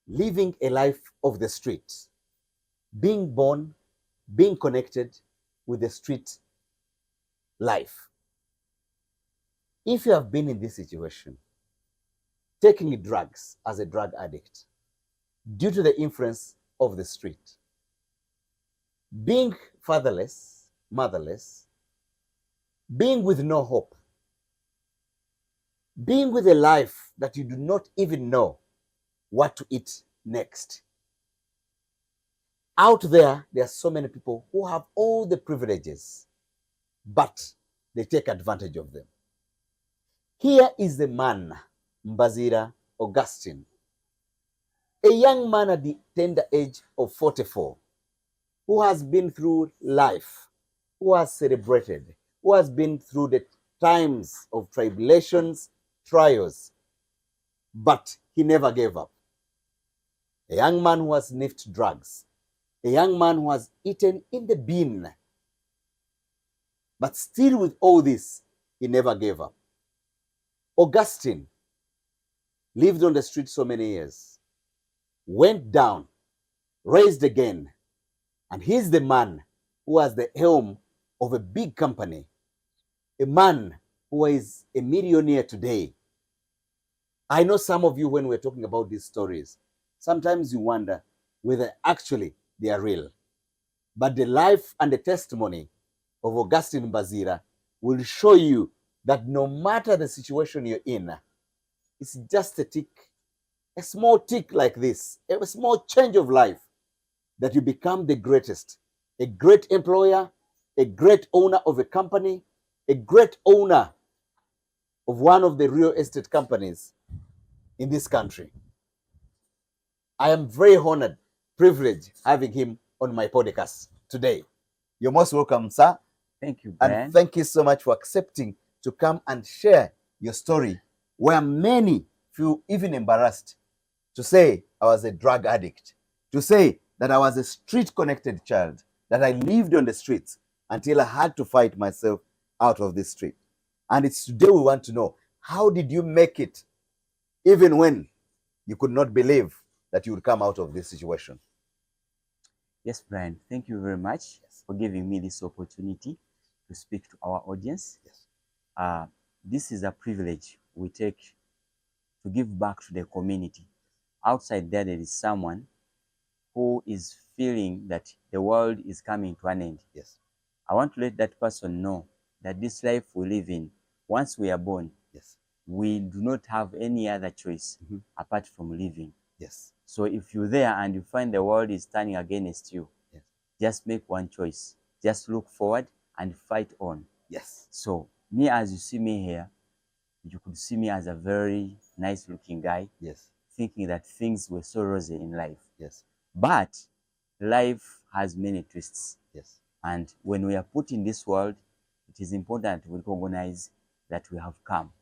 living a life of the street, being born, being connected with the street life. If you have been in this situation, taking drugs as a drug addict due to the influence of the street, being fatherless, motherless, being with no hope, being with a life that you do not even know what to eat next. Out there are so many people who have all the privileges, but they take advantage of them. Here is the man, Mbaziira Augustine, a young man at the tender age of 44, who has been through life, who has celebrated, who has been through the times of tribulations, trials, but he never gave up. A young man who has sniffed drugs, a young man who has eaten in the bin, but still with all this, he never gave up. Augustine lived on the street so many years, went down, raised again, and he's the man who has the helm of a big company, a man who is a millionaire today. I know some of you, when we're talking about these stories, sometimes you wonder whether actually they are real. But the life and the testimony of Augustine Mbaziira will show you that no matter the situation you're in, it's just a tick, a small tick like this, a small change of life, that you become the greatest, a great employer, a great owner of a company, a great owner of one of the real estate companies in this country. I am very honored, privileged having him on my podcast today. You're most welcome, sir. Thank you, Brian. And thank you so much for accepting to come and share your story, where many feel even embarrassed to say I was a drug addict, to say that I was a street-connected child, that I lived on the streets until I had to fight myself out of this street. And it's today we want to know, how did you make it, even when you could not believe that you would come out of this situation? Yes, Brian, thank you very much for giving me this opportunity to speak to our audience. Yes. This is a privilege we take to give back to the community. Outside there is someone who is feeling that the world is coming to an end. Yes. I want to let that person know that this life we live in, once we are born, Yes. we do not have any other choice apart from living. Yes. So if you're there and you find the world is turning against you, Yes. just make one choice. Just look forward and fight on. Yes. So me, as you see me here, you could see me as a very nice looking guy, Yes. thinking that things were so rosy in life. Yes. But life has many twists. Yes. And when we are put in this world, it is important to recognize that we have come.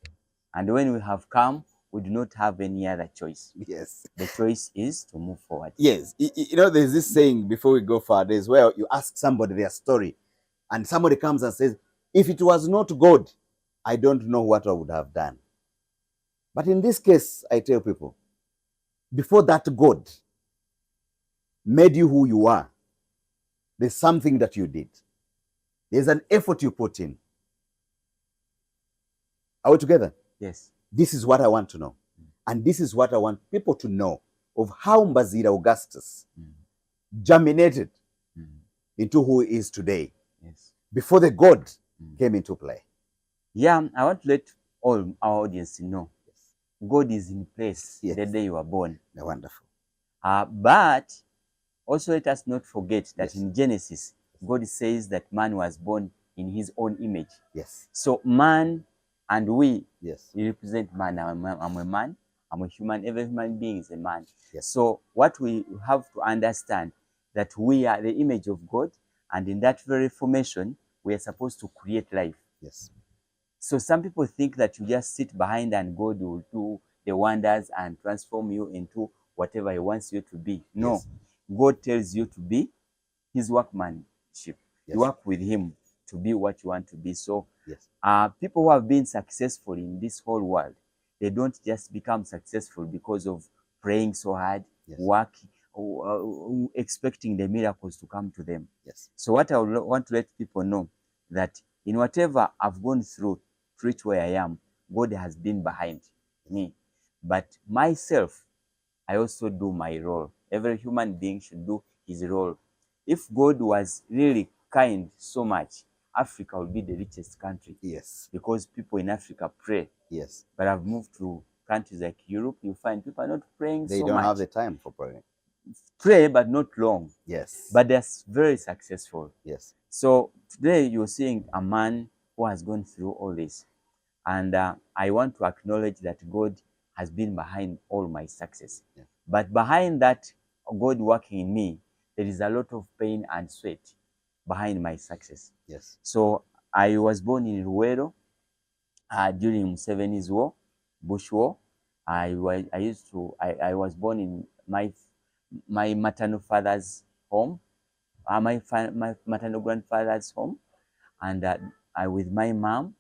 And when we have come, we do not have any other choice. Yes. The choice is to move forward. Yes. You know, there's this saying before we go further, is where you ask somebody their story, and somebody comes and says, if it was not God, I don't know what I would have done. But in this case, I tell people, before that God made you who you are, there's something that you did. There's an effort you put in. Are we together? Yes. This is what I want to know. And this is what I want people to know of how Mbaziira Augustus germinated into who he is today. Yes. Before the God came into play. Yeah, I want to let all our audience know God is in place the day you are born. Wonderful. But also let us not forget that in Genesis, God says that man was born in his own image. Yes. So man and we represent man. I'm a man. I'm a human. Every human being is a man. Yes. So what we have to understand, that we are the image of God, and in that very formation, we are supposed to create life. Yes. So some people think that you just sit behind and God will do the wonders and transform you into whatever he wants you to be. No. Yes. God tells you to be his workmanship. Yes. You work with him to be what you want to be. So people who have been successful in this whole world, they don't just become successful because of praying so hard, Yes. working, expecting the miracles to come to them. Yes. So what I would want to let people know, that in whatever I've gone through to reach where I am, God has been behind me. But myself, I also do my role. Every human being should do his role. If God was really kind so much, Africa would be the richest country, Yes. because people in Africa pray. Yes. But I've moved to countries like Europe, you find people are not praying They so don't much. have the time for praying. Pray, but not long. Yes. But they're very successful. Yes. So today you're seeing a man who has gone through all this. And I want to acknowledge that God has been behind all my success. Yeah. But behind that, God working in me, there is a lot of pain and sweat behind my success. Yes. So I was born in Ruwero during Museveni's war, Bush War. I was born in my maternal father's home, my maternal grandfather's home, and I with my mom,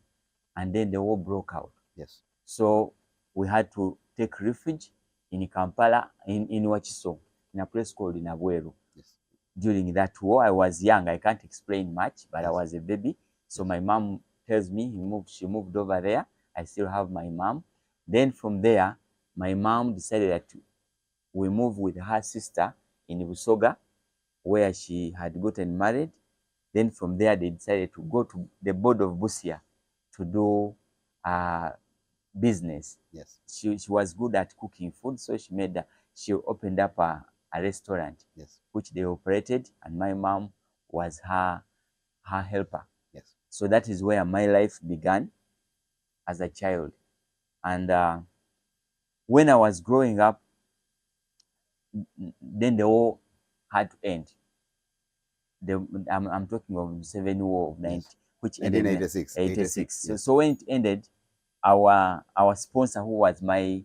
and then the war broke out. Yes. So we had to take refuge in Kampala, in Wakiso, in a place called Nabweru. Yes. During that war, I was young. I can't explain much, but I Yes. was a baby. So Yes. my mom tells me she moved over there. I still have my mom. Then from there, my mom decided that we move with her sister in Busoga, where she had gotten married. Then from there, they decided to go to the board of Busia to do business. Yes. She was good at cooking food, so she opened up a restaurant. Yes. Which they operated, and my mom was her helper. Yes. So that is where my life began as a child. And when I was growing up, then the war had to end. I'm talking of 7 war of 90, Yes. which ended in 1986. 86. Yes. So when it ended, our sponsor, who was my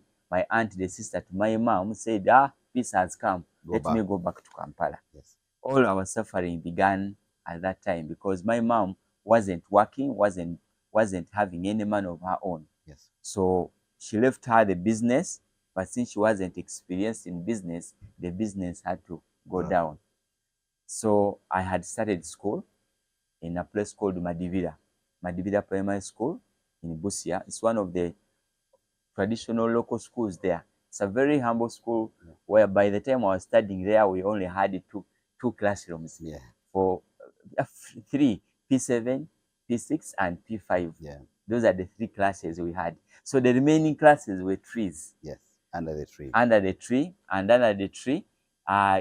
aunt, the sister to my mom, said, peace has come. Let me go back to Kampala. Yes. All our suffering began at that time, because my mom wasn't working, wasn't having any man of her own. Yes. So she left her the business, but since she wasn't experienced in business, the business had to go down. So I had started school in a place called Madivira Primary School in Busia. It's one of the traditional local schools there. It's a very humble school, where by the time I was studying there, we only had two classrooms. Yeah. For 3, P7, P6, and P5. Yeah. Those are the 3 classes we had. So the remaining classes were trees. Yes. Under the tree. Under the tree, and under the tree,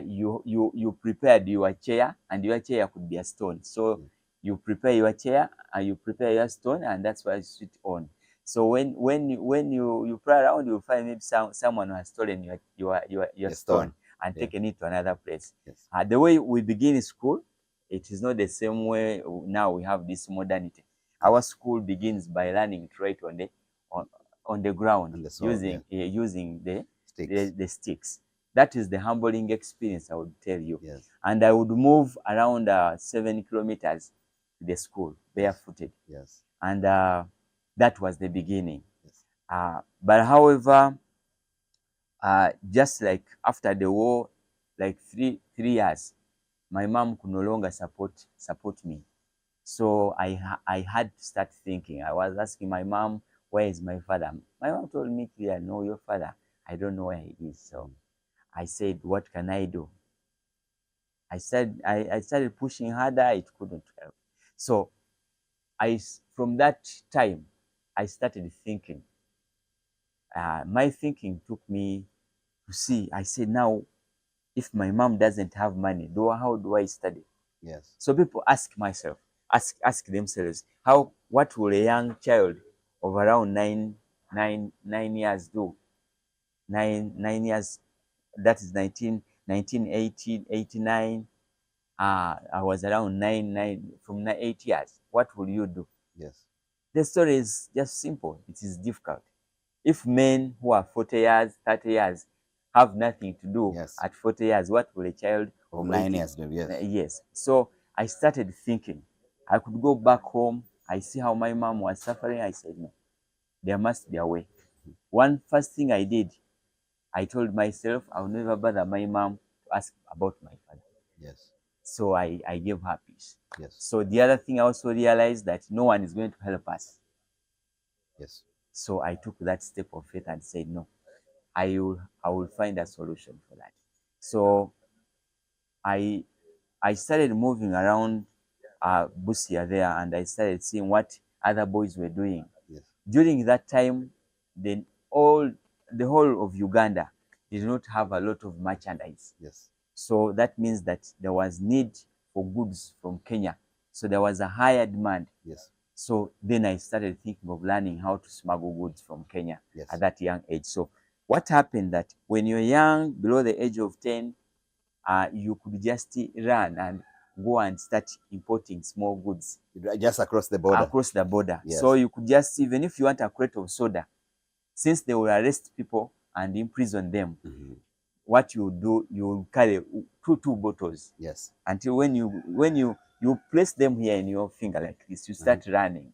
you prepared your chair, and your chair could be a stone. So you prepare your chair, and you prepare your stone, and that's why you sit on. So when you play around, you'll find maybe someone who has stolen your stone and taken it to another place. Yes. The way we begin school, it is not the same way now we have this modernity. Our school begins by learning to write on the ground, On the soil, using sticks. the sticks. That is the humbling experience, I would tell you. Yes. And I would move around 7 kilometers to the school barefooted. Yes. And that was the beginning. Yes. But however, just like after the war, like three years, my mom could no longer support me. So I had to start thinking. I was asking my mom, where is my father? My mom told me clearly, no, your father, I don't know where he is. So I said, what can I do? I started pushing harder. It couldn't help. So from that time, I started thinking. My thinking took me to see. I said, now, if my mom doesn't have money, how do I study? Yes. So people ask themselves, what will a young child of around 9 years do? 9 years, that is 1989. I was around 8 years. What will you do? Yes. The story is just simple. It is difficult. If men who are 40 years, 30 years have nothing to do at 40 years, what will a child of 9 years do? Yes. Yes. So I started thinking. I could go back home. I see how my mom was suffering. I said, no, there must be a way. First thing I did, I told myself I'll never bother my mom to ask about my father. Yes. So I gave her peace. Yes. So the other thing I also realized that no one is going to help us. Yes. So I took that step of faith and said, no, I will find a solution for that. So I I started moving around Busia there, and I started seeing what other boys were doing. Yes. During that time, then the whole of Uganda did not have a lot of merchandise. Yes. So that means that there was need for goods from Kenya. So there was a higher demand. Yes. So then I started thinking of learning how to smuggle goods from Kenya Yes. at that young age. So what happened that when you're young, below the age of 10, you could just run and go and start importing small goods Just across the border. across the border. Yes. So you could just, even if you want a crate of soda, since they will arrest people and imprison them, what you do, you will carry two bottles. Yes. Until when you place them here in your finger like this, you start running.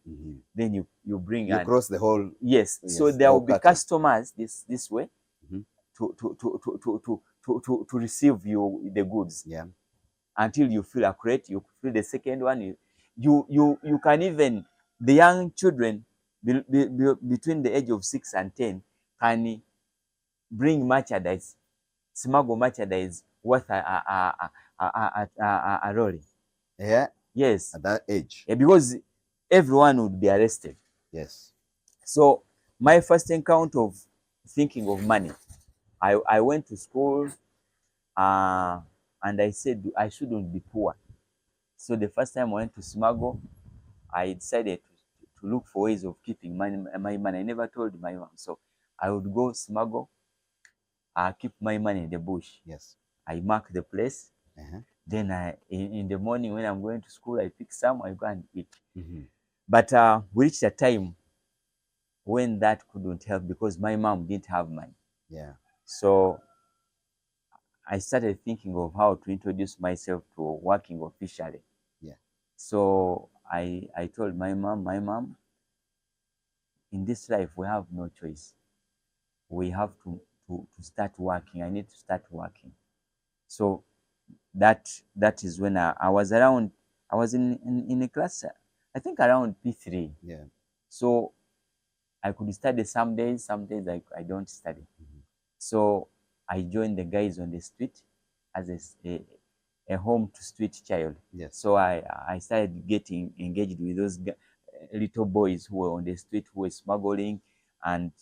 Then you bring You cross the whole. yes. Yes, So the there whole will be cattle. customers this way to receive the goods. Yeah. Until you fill a crate, you fill the second one. You can even, the young children between the age of 6 and 10 can bring merchandise, smuggle merchandise worth a rolling. Yeah. Yes. At that age. Because everyone would be arrested. Yes. So my first encounter of thinking of money, I went to school and I said I shouldn't be poor. So the first time I went to smuggle, I decided to look for ways of keeping my money. I never told my mom. So I would go smuggle, keep my money in the bush. Yes. I mark the place. Then in the morning when I'm going to school, I pick some, I go and eat. But we reached a time when that couldn't help because my mom didn't have money. Yeah. So I started thinking of how to introduce myself to working officially. Yeah. So I told my mom, in this life we have no choice. We have to start working. I need to start working. So that is when I was around. I was in a class, I think around P3. Yeah. So I could study some days I don't study. So I joined the guys on the street as a home to street child. Yes. So I started getting engaged with those little boys who were on the street, who were smuggling, and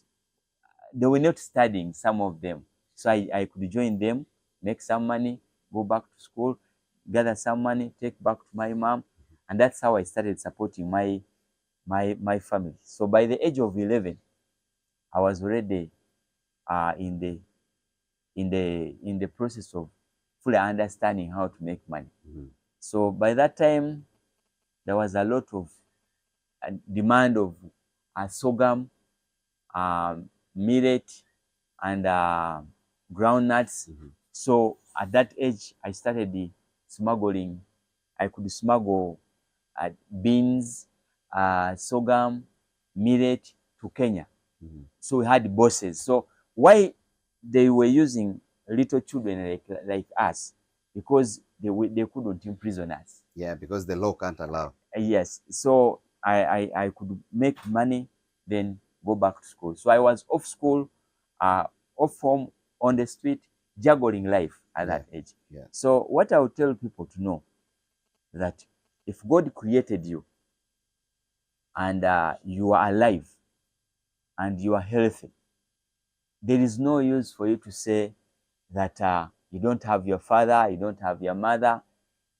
they were not studying, some of them. So I could join them, make some money, go back to school, gather some money, take back to my mom, and that's how I started supporting my family. So by the age of 11, I was already in the process of fully understanding how to make money. So by that time, there was a lot of demand of sorghum, millet, and groundnuts. So at that age, I started smuggling. I could smuggle beans, sorghum, millet to Kenya. So we had bosses. So why they were using little children like us? Because they couldn't imprison us. Yeah, because the law can't allow. Yes. So I could make money, then go back to school. So I was off school, off home, on the street, juggling life at that age. Yeah. So what I would tell people to know, that if God created you and you are alive and you are healthy, there is no use for you to say that you don't have your father, you don't have your mother.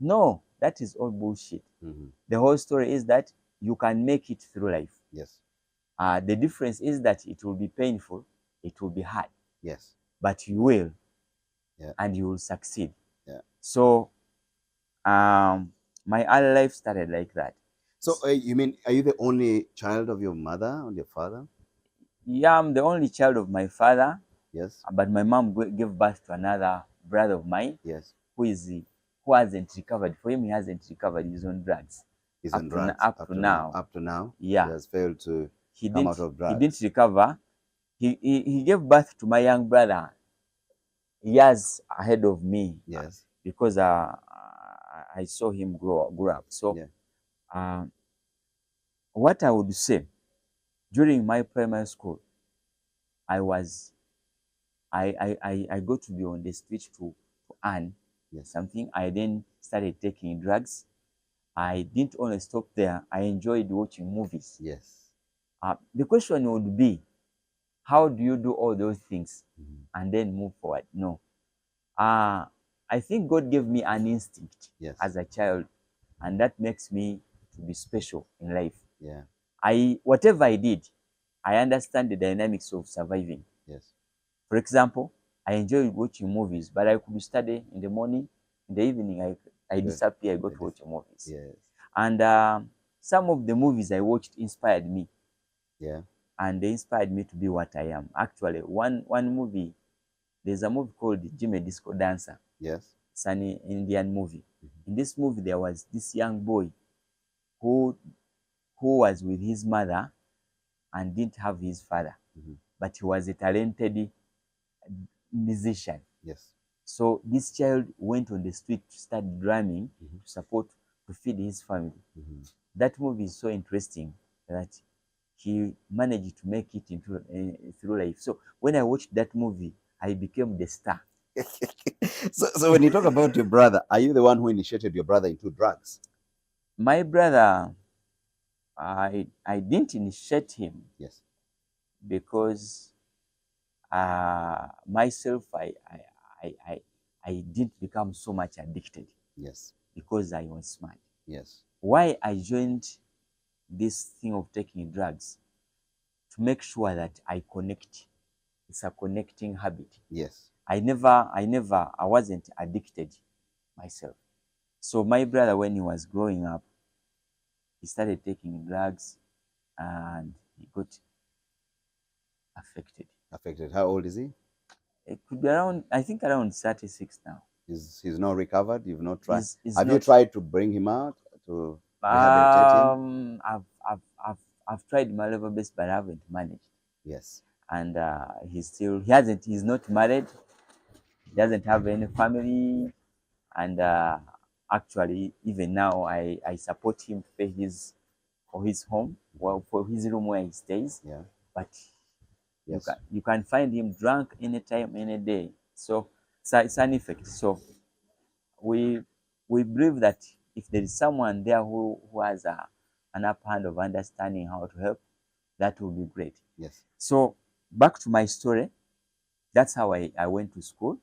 No, that is all bullshit. The whole story is that you can make it through life. Yes. The difference is that it will be painful, it will be hard. Yes. But you will, and you will succeed. Yeah. So my early life started like that. So you mean, are you the only child of your mother and your father? Yeah, I'm the only child of my father. Yes. But my mom gave birth to another brother of mine. Yes. Who hasn't recovered. For him, he hasn't recovered. He's on drugs. He's on drugs up to now. Up to now. Yeah. He has failed to come out of drugs. He didn't recover. He gave birth to my young brother years ahead of me. Yes. Because I saw him grow up. So Yeah. what I would say, during my primary school, I was I got to be on the street to earn Yes. something. I then started taking drugs. I didn't only stop there. I enjoyed watching movies. Yes. The question would be, how do you do all those things Mhm. and then move forward? No. I think God gave me an instinct Yes. as a child, and that makes me to be special in life. Yeah. Whatever I did, I understand the dynamics of surviving. Yes. For example, I enjoy watching movies, but I could study in the morning, in the evening, I Good. disappear, I go to watch movies. Yes. And some of the movies I watched inspired me, Yeah. and they inspired me to be what I am. Actually, one movie, there's a movie called Jimmy Disco Dancer. Yes. It's an Indian movie. In this movie, there was this young boy who was with his mother and didn't have his father, but he was a talented musician. Yes. So this child went on the street to start drumming to support, to feed his family. That movie is so interesting that he managed to make it into through life. So when I watched that movie, I became the star. So when you talk about your brother, are you the one who initiated your brother into drugs? My brother, I didn't initiate him Yes. because myself, I didn't become so much addicted Yes. because I was smart. Yes. Why I joined this thing of taking drugs? To make sure that I connect. It's a connecting habit. Yes. I wasn't addicted myself. So my brother, when he was growing up, he started taking drugs and he got affected. Affected. How old is he? It could be around, I think around 36 now. He's not recovered. You've not tried. He's Have you not. tried to bring him out to rehabilitate him? I've tried my level best, but I haven't managed. Yes. And he's not married. He doesn't have any family. And actually, even now, I support him to pay for his home, well, for his room where he stays. Yeah. But Yes. you can find him drunk anytime, any day. So it's an effect. So we believe that if there is someone there who has an upper hand of understanding how to help, that will be great. Yes. So back to my story. That's how I went to school,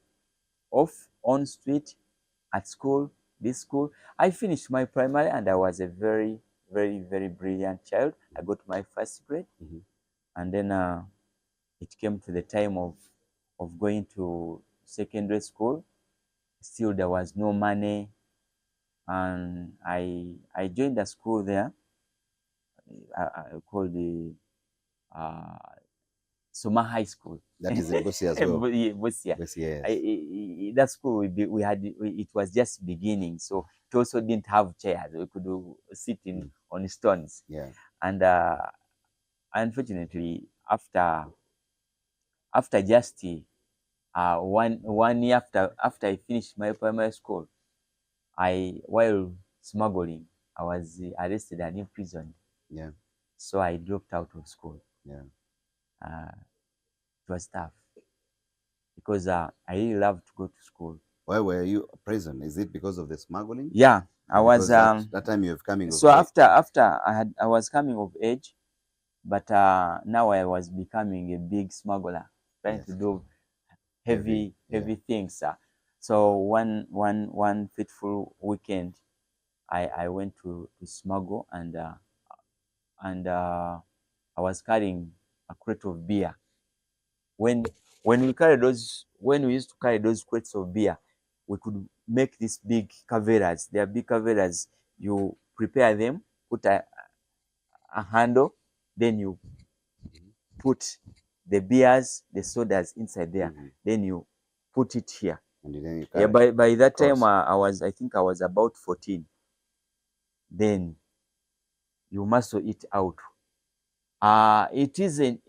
off, on street, at school, this school. I finished my primary and I was a very, very, very brilliant child. I got my first grade. And then it came to the time of going to secondary school. Still, there was no money. And I joined a school there, called the uh, Soma High School. That is in Busia as well. Busia. Busia, yes. That school it was just beginning, so it also didn't have chairs. We could sit on stones. Yeah. And unfortunately, after just 1 year after I finished my primary school, while smuggling, I was arrested and imprisoned. Yeah. So I dropped out of school. Yeah. It was tough because I really loved to go to school. Why were you prison? Is it because of the smuggling? Yeah, I Or was. because that time you have coming of So age? after I was coming of age, but now I was becoming a big smuggler, trying Yes. to do Heavy, heavy things. So one fateful weekend, I went to smuggle, and I was carrying a crate of beer. When we used to carry those crates of beer, we could make these big caveras. They are big caveras. You prepare them, put a handle, then you put the beers, the sodas inside there. Then you put it here. And then you Yeah, carry by that across. time I think I was about 14. Then you muscle it out. It isn't.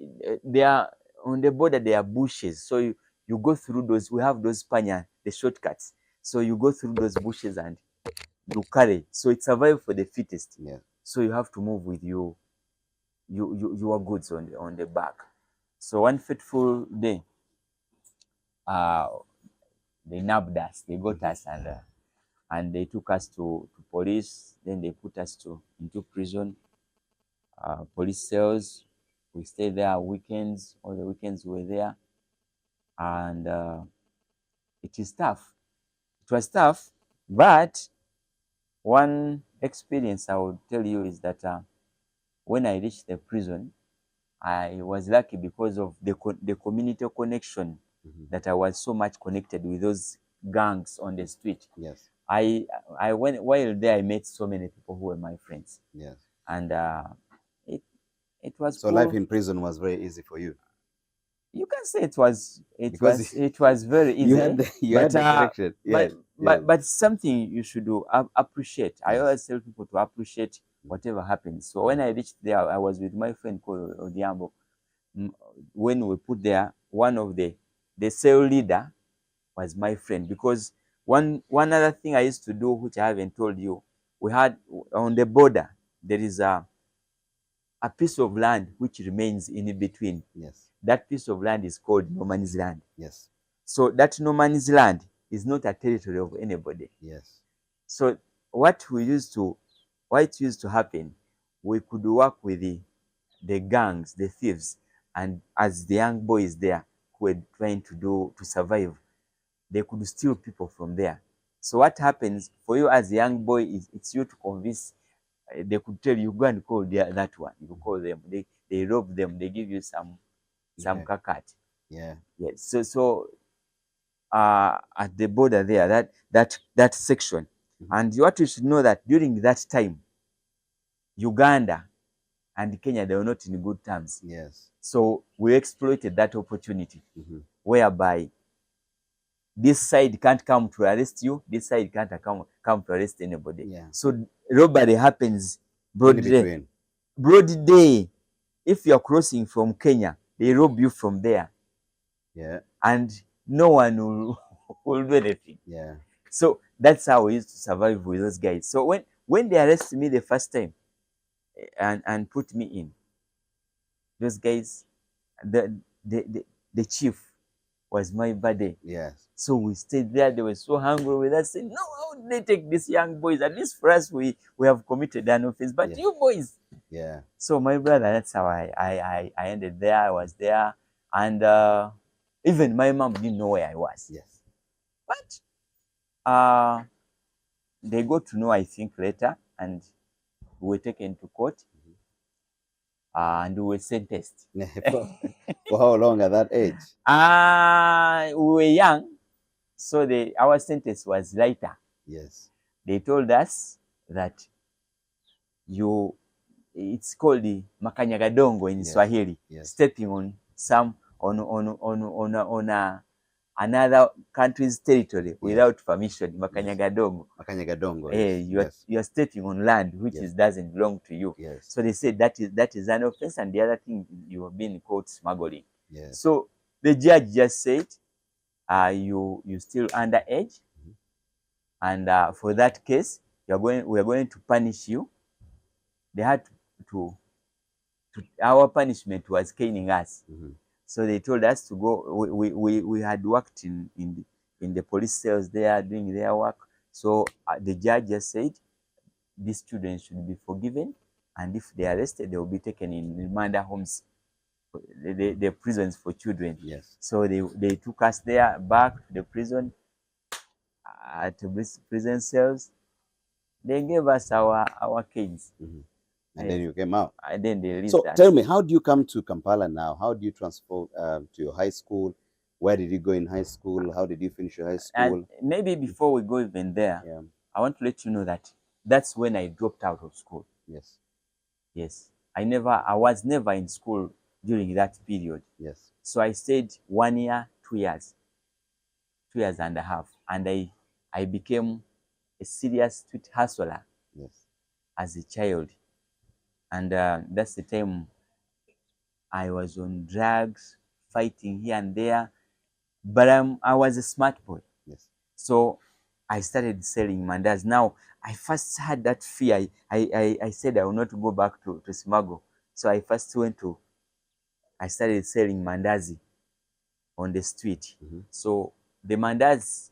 They are on the border. There are bushes, so you go through those, we have those panya, the shortcuts. So you go through those bushes and you carry. So it's survival for the fittest. Yeah. So you have to move with your goods on the back. So one fateful day, uh, they nabbed us, they got us, and they took us to police. Then they put us into prison, police cells. We stayed there weekends. All the weekends we were there, and it is tough. It was tough, but one experience I would tell you is that when I reached the prison, I was lucky because of the community connection, that I was so much connected with those gangs on the street. Yes. I went while there. I met so many people who were my friends, Yes. and it it was So cool. life in prison was very easy for you. You can say it was Because very easy. You had the connection. Yes. But something you should do, appreciate. I Yes. always tell people to appreciate whatever happens. So when I reached there, I was with my friend called Odiambo. When we put there, one of the cell leader was my friend, because one other thing I used to do, which I haven't told you, we had on the border, there is a piece of land which remains in between. Yes. That piece of land is called no man's land. Yes. So that no man's land is not a territory of anybody. Yes. So what used to happen, we could work with the gangs, the thieves, and as the young boys there who were trying to survive, they could steal people from there. So what happens for you as a young boy is it's you to convince. They could tell you, go and call that one. You call them. They rob them. They give you some kakat. Yeah. Yes. So at the border there, that section, and what you should know that during that time, Uganda and Kenya, they were not in good terms. Yes. So we exploited that opportunity, whereby this side can't come to arrest you, this side can't come to arrest anybody. Yeah. So robbery happens broad In day. between. Broad day. If you're crossing from Kenya, they rob you from there. Yeah. And no one will do anything. Yeah. So that's how we used to survive with those guys. So when they arrested me the first time and put me in, those guys, the chief was my buddy. Yes. So we stayed there. They were so hungry with us, saying, no, how did they take these young boys? At least for us, we have committed an offense, but you boys. Yeah. So my brother, that's how I ended there. I was there, and even my mom didn't know where I was. Yes. But they got to know, I think, later, and we were taken to court, and we were sentenced. For how long at that age? We were young, so our sentence was lighter. Yes. They told us that it's called the makanyagadongo in Swahili, stepping on another country's territory without permission. Makanyagadongo. Makanyagadongo. You are stepping on land which doesn't belong to you. Yes. So they said that is an offense, and the other thing, you have been caught smuggling. Yes. So the judge just said, you still underage, and for that case, we are going to punish you. They had to our punishment was caning us. So they told us to go. We had worked in the police cells there doing their work. So the judge just said these children should be forgiven, and if they are arrested, they will be taken in remand homes, the prisons for children. Yes. So they took us there back to the prison, to prison cells. They gave us our canes. And then you came out. And then they released So us. tell me, how do you come to Kampala now? How do you transfer to your high school? Where did you go in high school? How did you finish your high school? And maybe before we go even there, I want to let you know that that's when I dropped out of school. Yes. Yes. I was never in school during that period. Yes. So I stayed 1 year, 2 years, 2 years and a half. And I became a serious street hustler as a child. And that's the time I was on drugs, fighting here and there. But I was a smart boy. Yes. So I started selling mandazi. Now, I first had that fear. I said I will not go back to smuggle. So I started selling mandazi on the street. So the mandazi,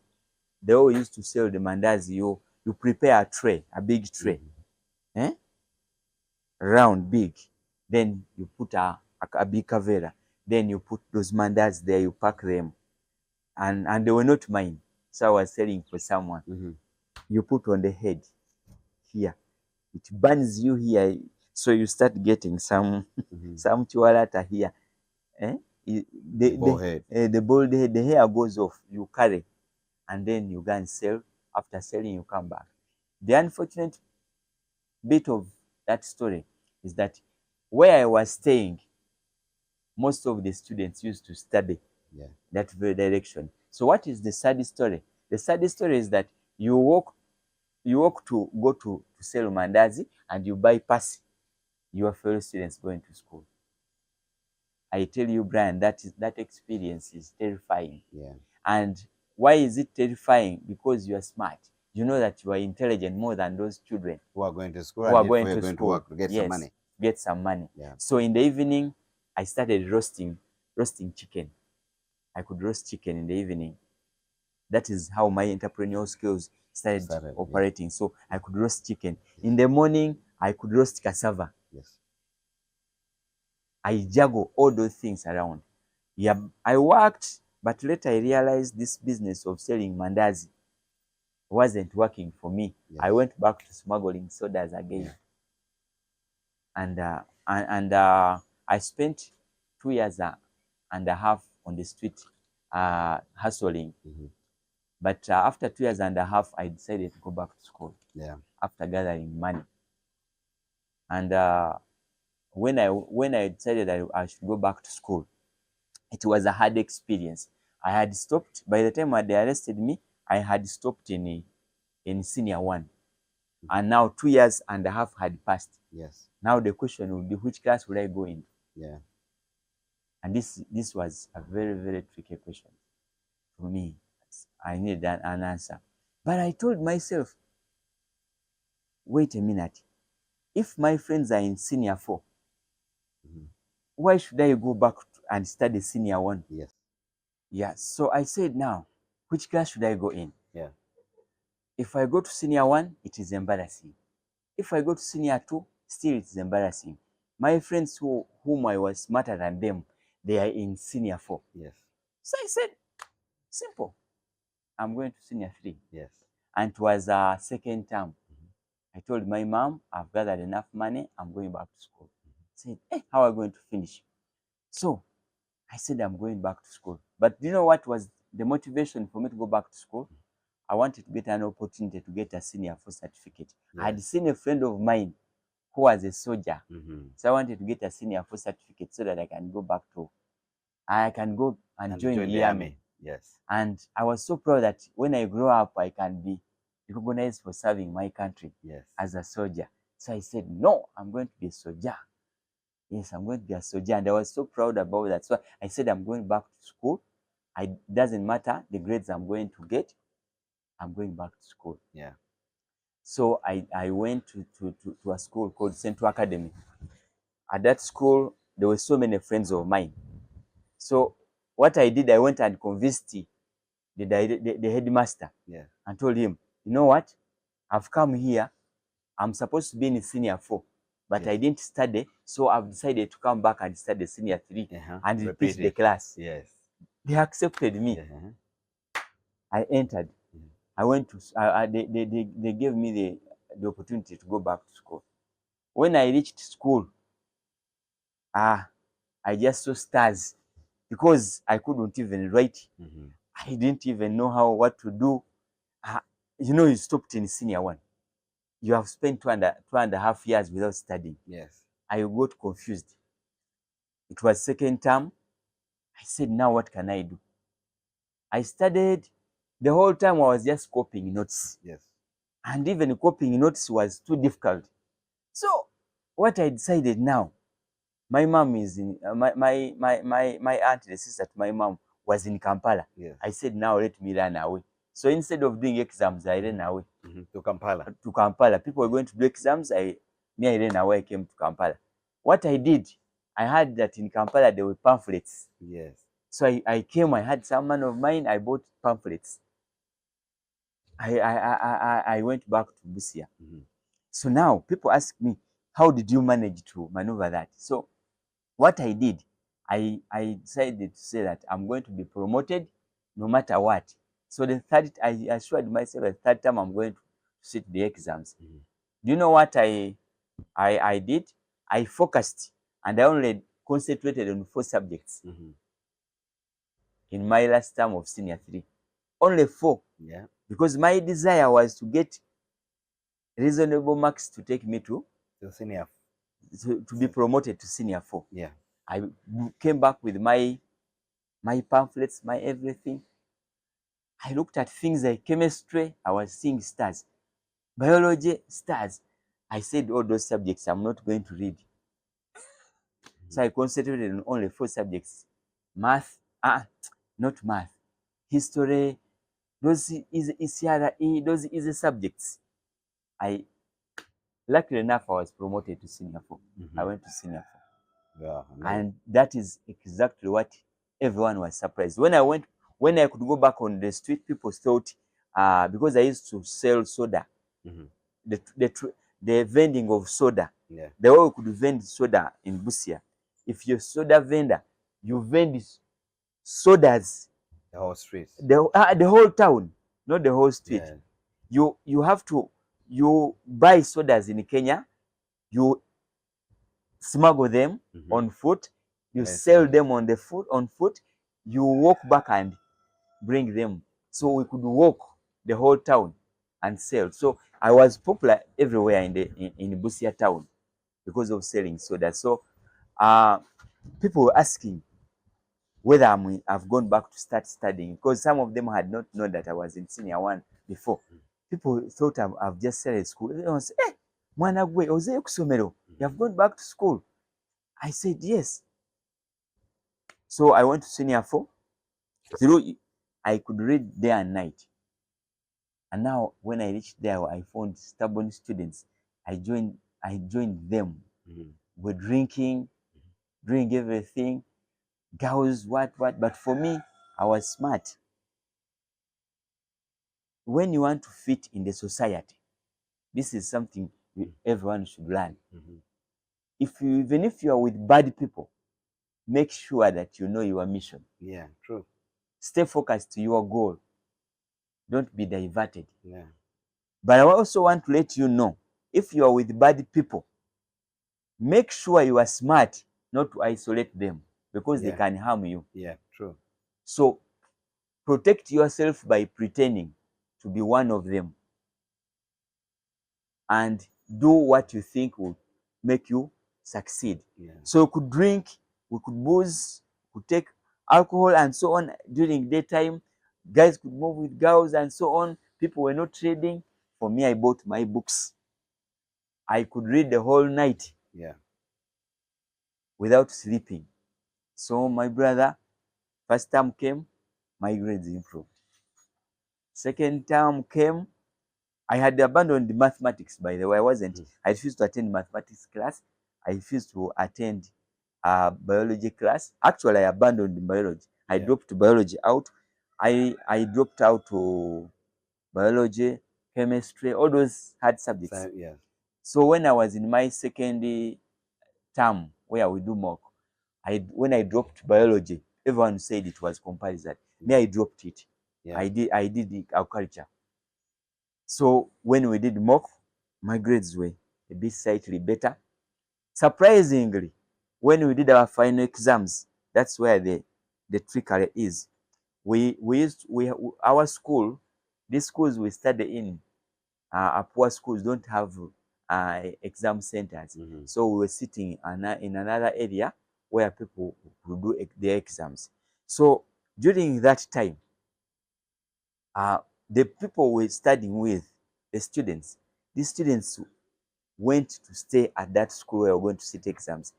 they all used to sell the mandazi. You prepare a tray, a big tray, eh? Round, big. Then you put a big kavera. Then you put those mandazi there, you pack them. And they were not mine. So I was selling for someone. You put on the head here. It burns you here. So you start getting some some chiwarata here. Eh? Bald head. The bald head, the hair goes off. You carry, and then you go and sell. After selling, you come back. The unfortunate bit of that story is that where I was staying, most of the students used to study that very direction. So what is the sad story? The sad story is that you walk to go to sell mandazi and you bypass your fellow students going to school. I tell you, Brian, that experience is terrifying. Yeah. And why is it terrifying? Because you are smart. You know that you are intelligent more than those children Who are going to school who are and going you're to going to school. work to get some Yes, money. get some money. Yeah. So in the evening, I started roasting chicken. I could roast chicken in the evening. That is how my entrepreneurial skills started operating. So I could roast chicken. In the morning, I could roast cassava. Yes. I juggle all those things around. Yeah, I worked, but later I realized this business of selling mandazi wasn't working for me. Yes. I went back to smuggling sodas again. Yeah. And I spent 2 years and a half on the street hustling. But after 2 years and a half, I decided to go back to school. Yeah. After gathering money. And when I decided I should go back to school, it was a hard experience. I had stopped, by the time they arrested me, I had stopped in senior one. And now 2 years and a half had passed. Yes. Now the question would be, which class would I go in? Yeah. And this was a very, very tricky question for me. I needed an answer. But I told myself, wait a minute. If my friends are in senior 4, why should I go back and study senior 1? Yes. Yeah. So I said, now, which class should I go in? Yeah. If I go to senior 1, it is embarrassing. If I go to senior 2, still it is embarrassing. My friends whom I was smarter than them, they are in senior 4. Yes. So I said, simple. I'm going to senior 3. Yes. And it was a second term. I told my mom, I've gathered enough money, I'm going back to school. Said, hey, how are you going to finish? So I said, I'm going back to school. But do you know what was the motivation for me to go back to school? I wanted to get an opportunity to get a senior 4 certificate. Yes. I had seen a friend of mine who was a soldier. So I wanted to get a senior 4 certificate so that I can go and join the army. Yes. And I was so proud that when I grow up, I can be recognized for serving my country as a soldier. So I said, no, I'm going to be a soldier. Yes, I'm going to be a soldier. And I was so proud about that. So I said, I'm going back to school. It doesn't matter the grades I'm going to get. I'm going back to school. Yeah. So I went to a school called Central Academy. At that school, there were so many friends of mine. So what I did, I went and convinced the headmaster and told him, you know what? I've come here. I'm supposed to be in senior 4, but I didn't study. So I've decided to come back and study senior 3 and repeat the class. Yes. They accepted me. I entered. I went to, they gave me the opportunity to go back to school. When I reached school, I just saw stars because I couldn't even write. I didn't even know what to do. You stopped in senior 1. You have spent 2.5 years without studying. Yes. I got confused. It was second term. I said, now what can I do? I studied. The whole time I was just copying notes. Yes. And even copying notes was too difficult. So what I decided now, my mom is in, my aunt, the sister to my mom, was in Kampala. Yes. I said, now let me run away. So instead of doing exams, I ran away To Kampala. to Kampala. People were going to do exams. I ran away. I came to Kampala. What I did, I heard that in Kampala there were pamphlets. Yes. So I came. I had someone of mine. I bought pamphlets. I went back to Busia. So now people ask me, how did you manage to maneuver that? So what I did, I decided to say that I'm going to be promoted no matter what. So the third, I assured myself the third time I'm going to sit the exams. Do you know what I did? I focused and I only concentrated on 4 subjects in my last term of senior 3. Only 4. Yeah. Because my desire was to get reasonable marks to take me to senior, to be promoted to senior 4. Yeah. I came back with my pamphlets, my everything. I looked at things like chemistry. I was seeing stars. Biology, stars. I said all those subjects I'm not going to read. So I concentrated on only 4 subjects. Math, not math. History, those those easy subjects. Luckily enough, I was promoted to senior 4. I went to senior 4. Yeah. And that is exactly what everyone was surprised. When I could go back on the street, people thought, because I used to sell soda, the vending of soda, the way we could vend soda in Busia. If you're a soda vendor, you vend sodas. The whole street. The whole town, not the whole street. Yeah. You buy sodas in Kenya, you smuggle them on foot, you sell them on foot, you walk back and bring them. So we could walk the whole town and sell. So I was popular everywhere in Busia town because of selling soda. So people were asking whether I've gone back to start studying, because some of them had not known that I was in senior 1 before. People thought I've just started school. Everyone said, "Hey, mwana gwe ozeyo kusomero, you have gone back to school." I said, yes. So I went to senior 4. Through I could read day and night. And now when I reached there, I found stubborn students. I joined them. We're drinking, doing everything. Girls, what. But for me, I was smart. When you want to fit in the society, this is something everyone should learn. Even if you are with bad people, make sure that you know your mission. Yeah, true. Stay focused to your goal. Don't be diverted. Yeah. But I also want to let you know, if you are with bad people, make sure you are smart not to isolate them, because they can harm you. Yeah, true. So protect yourself by pretending to be one of them, and do what you think will make you succeed. Yeah. So we could drink, we could booze, we could take alcohol and so on during daytime. Guys could move with girls and so on. People were not trading. For me, I bought my books. I could read the whole night without sleeping. So my brother, first term came, my grades improved. Second term came, I had abandoned mathematics, by the way. I refused to attend mathematics class. I refused to attend biology class. Actually, I abandoned biology. I dropped biology out. I dropped out to biology, chemistry, all those hard subjects. So when I was in my second term, where we do mock, when I dropped biology, everyone said it was comparison. Me, I dropped it. I did the agriculture. So when we did mock, my grades were a bit slightly better. Surprisingly, when we did our final exams, that's where the trickery is. Our school, these schools we study in, poor schools don't have exam centers. So we were sitting in another area where people would do their exams. So during that time, the people we're studying with, the students, these students went to stay at that school where we're going to sit exams.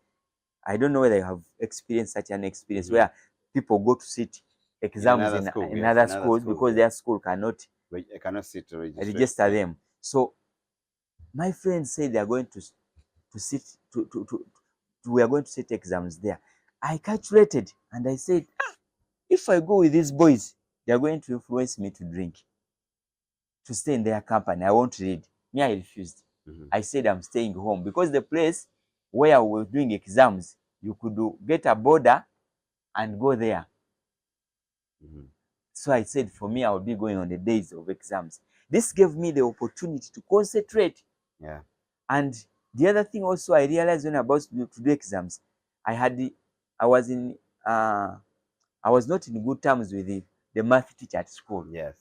I don't know whether you have experienced such an experience where people go to sit exams in school, yes, other another schools school, because yes. their school cannot I cannot sit to register yeah. them. So my friends say they are going to sit we are going to sit exams there. I calculated and I said, if I go with these boys, they are going to influence me to drink, to stay in their company. I won't read. Me, I refused. I said I'm staying home because the place where we were doing exams, you could get a border and go there. So I said, for me, I would be going on the days of exams. This gave me the opportunity to concentrate. Yeah. And the other thing also I realized when I was to do exams, I was in I was not in good terms with the math teacher at school. Yes.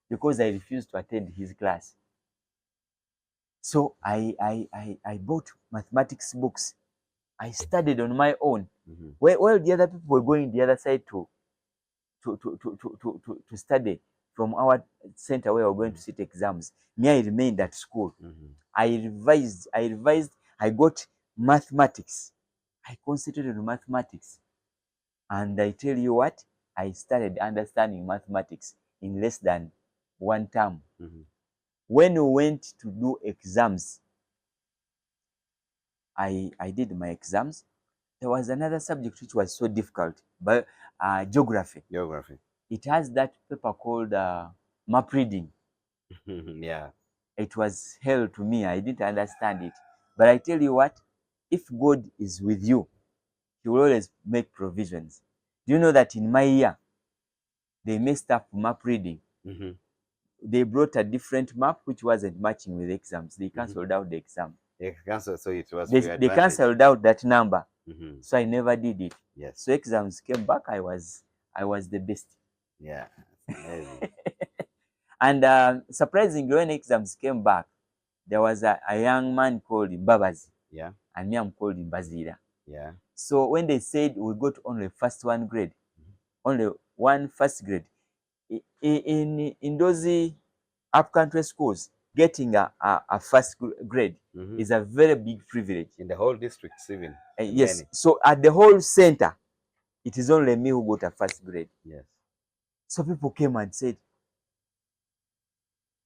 Because I refused to attend his class. So I bought mathematics books. I studied on my own. While the other people were going the other side to study from our center where we were going to sit exams, me, I remained at school. I revised, I got mathematics. I concentrated on mathematics. And I tell you what, I started understanding mathematics in less than one term. When we went to do exams, I did my exams. There was another subject which was so difficult, but geography. Geography. It has that paper called map reading. Yeah. It was hell to me. I didn't understand it. But I tell you what, if God is with you, He will always make provisions. Do you know that in my year, they messed up map reading? They brought a different map which wasn't matching with the exams. They cancelled out the exam. They cancelled, so it was They, for your they advantage. cancelled out that number. Mm-hmm. So I never did it. Yes. So exams came back, I was the best. Yeah. Amazing. And surprisingly, when exams came back, there was a young man called Mbabazi. Yeah. And me, I'm called Mbaziira. Yeah. So when they said we got only first one grade, only one first grade, in those upcountry schools, getting a first grade is a very big privilege. In the whole district, even. Yes. Many. So at the whole center, it is only me who got a first grade. Yes. So people came and said,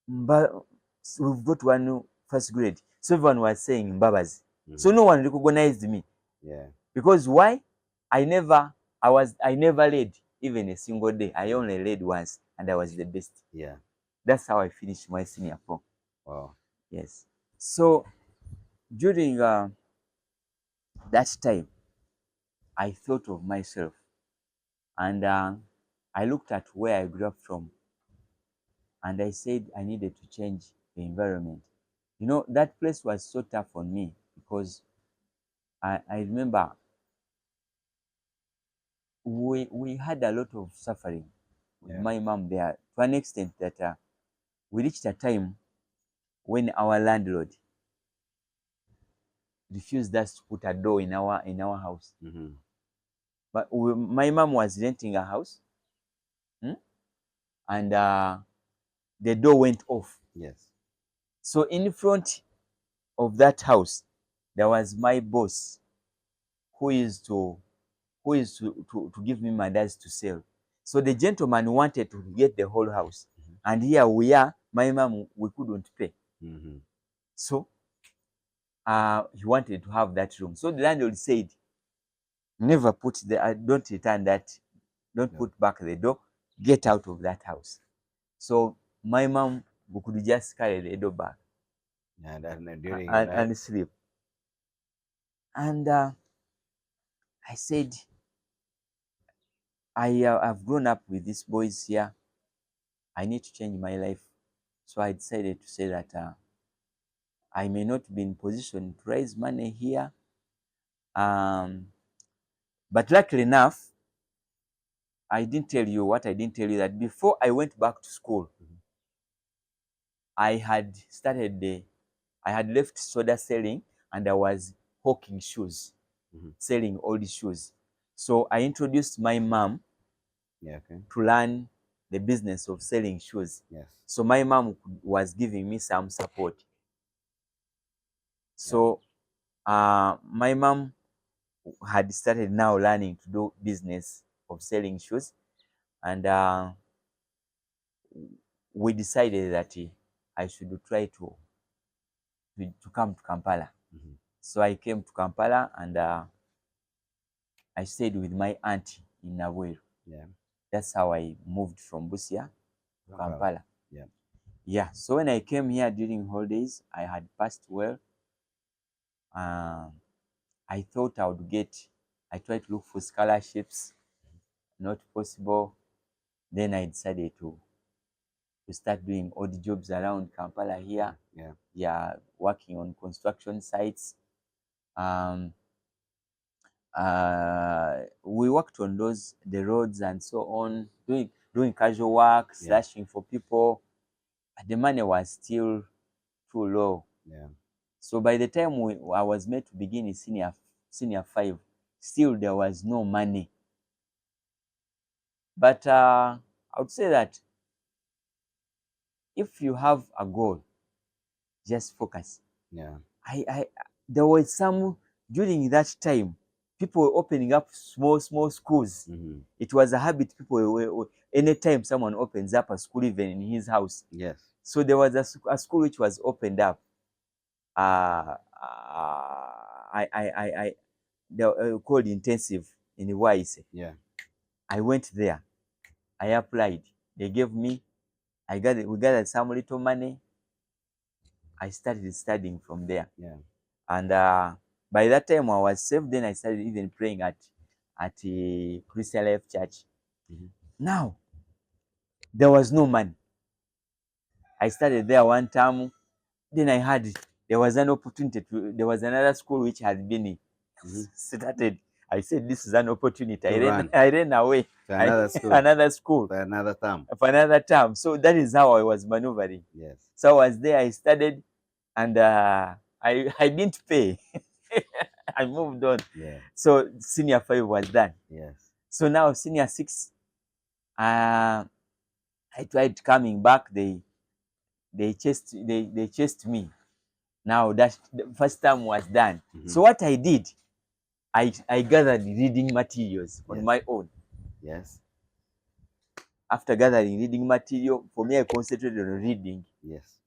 we've got one first grade. So everyone was saying Mbabazi. So no one recognized me. Yeah. Because why? I never led even a single day. I only led once and I was the best. Yeah. That's how I finished my senior form. Wow. Yes. So during that time, I thought of myself and I looked at where I grew up from and I said I needed to change the environment. You know, that place was so tough on me because I remember we had a lot of suffering with my mom there to an extent that we reached a time when our landlord refused us to put a door in our house. But my mom was renting a house, and the door went off. Yes. So in front of that house, there was my boss, who is to give me mandates to sell. So the gentleman wanted to get the whole house, and here we are. My mom, we couldn't pay, so he wanted to have that room. So the landlord said, never put don't return that, don't put back the door, get out of that house. So my mom, we could just carry the door back and sleep. And I said, I've grown up with these boys here. I need to change my life. So I decided to say that I may not be in position to raise money here. But luckily enough, I didn't tell you what I didn't tell you, that before I went back to school, I had left soda selling and I was hawking shoes, selling old shoes. So I introduced my mom to learn the business of selling shoes. Yes. So my mom was giving me some support. So my mom had started now learning to do business of selling shoes. and we decided that I should try to come to Kampala. Mm-hmm. So I came to Kampala, and I stayed with my auntie in Nabweru. Yeah. That's how I moved from Busia to Kampala. Yeah. Yeah. So when I came here during holidays, I had passed well. I thought I would I tried to look for scholarships, not possible. Then I decided to start doing odd jobs around Kampala here. Yeah. Yeah, working on construction sites. Um, we worked on the roads and so on, doing casual work, Yeah. slashing for people. The money was still too low. Yeah. So by the time I was made to begin in senior 5, still there was no money. But I would say that if you have a goal, just focus. Yeah. I there was some during that time, people were opening up small schools. Mm-hmm. It was a habit. People were anytime someone opens up a school, even in his house. Yes. So there was a school which was opened up. They called intensive in Waise. Yeah. I went there. I applied. They gave me. We gathered some little money. I started studying from there. Yeah. And by that time I was saved. Then I started even praying at Christian Life Church. Mm-hmm. Now there was no money. I started there one term. Then I had there was an opportunity there was another school which had been started. I said this is an opportunity. I ran away to another school. Another school For another term. for another term. So that is how I was maneuvering. Yes. So I was there. I studied, and I didn't pay. I moved on. Yeah. So senior 5 was done. Yes. So now senior 6, I tried coming back. They chased me. Now that the first term was done. Mm-hmm. So what I did, I gathered reading materials on my own. Yes. After gathering reading material, for me, I concentrated on reading. Yes.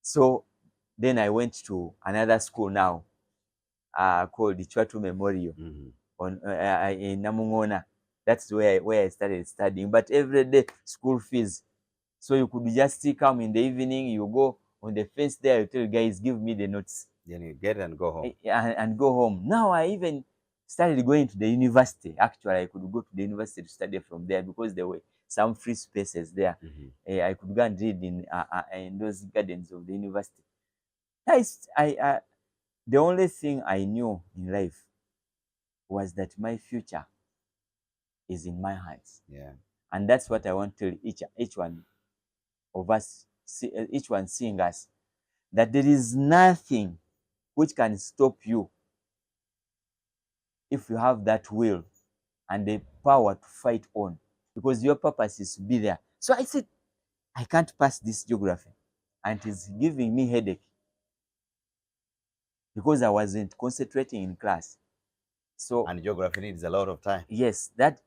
So then I went to another school now, called the Chwatu Memorial, Mm-hmm. on in Namungona. That's where I started studying. But every day, school fees. So you could just come in the evening, you go on the fence there, you tell guys, give me the notes. Then you get and go home. And go home. Now I even started going to the university. Actually, I could go to the university to study from there because there were some free spaces there. Mm-hmm. I could go and read in those gardens of the university. The only thing I knew in life was that my future is in my hands. Yeah. And that's what I want to tell each one of us, each one seeing us, that there is nothing which can stop you if you have that will and the power to fight on, because your purpose is to be there. So I said, I can't pass this geography, and it is giving me headache because I wasn't concentrating in class. So and geography needs a lot of time. Yes, that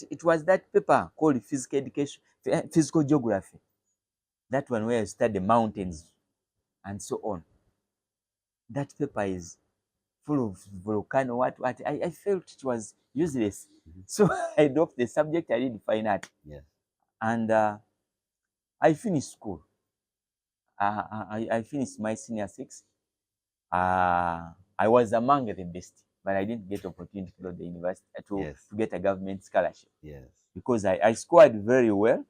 it was that paper called physical education, physical geography. That one where I study mountains and so on. That paper is full of volcano. What I felt it was useless. So I dropped the subject. I did fine art. Yes. And I finished school. I finished my senior 6. I was among the best, but I didn't get opportunity to go to the university to get a government scholarship. Yes. Because I scored very well.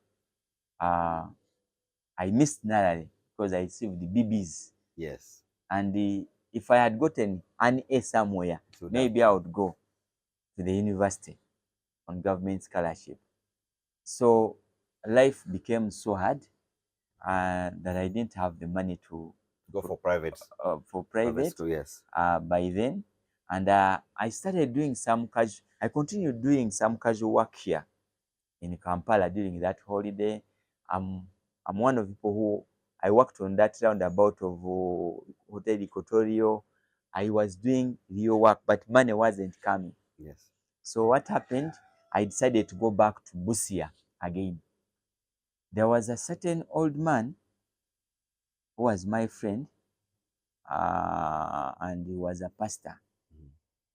I missed narrowly because I received the BBs. Yes. And if I had gotten an A somewhere, maybe I would go to the university on government scholarship. So life became so hard that I didn't have the money to go for private. School, yes. By then, and I started doing I continued doing some casual work here in Kampala during that holiday. I'm one of the people who I worked on that roundabout of Hotel Equatorio. I was doing real work, but money wasn't coming. Yes. So what happened? I decided to go back to Busia again. There was a certain old man who was my friend, and he was a pastor.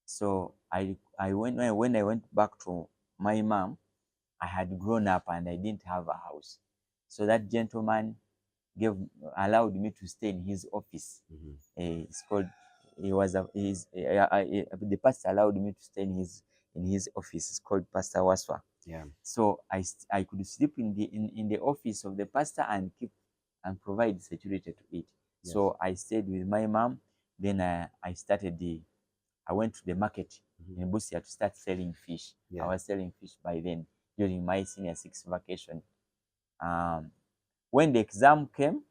So when I went back to my mom, I had grown up and I didn't have a house. So that gentleman allowed me to stay in his office. It's called. He was a. The pastor allowed me to stay in his office. It's called Pastor Waswa. Yeah. So I could sleep in the office of the pastor and keep and provide security to it. Yes. So I stayed with my mom. Then I went to the market in Busia to start selling fish. Yeah. I was selling fish by then during my senior 6 vacation. When the exam came,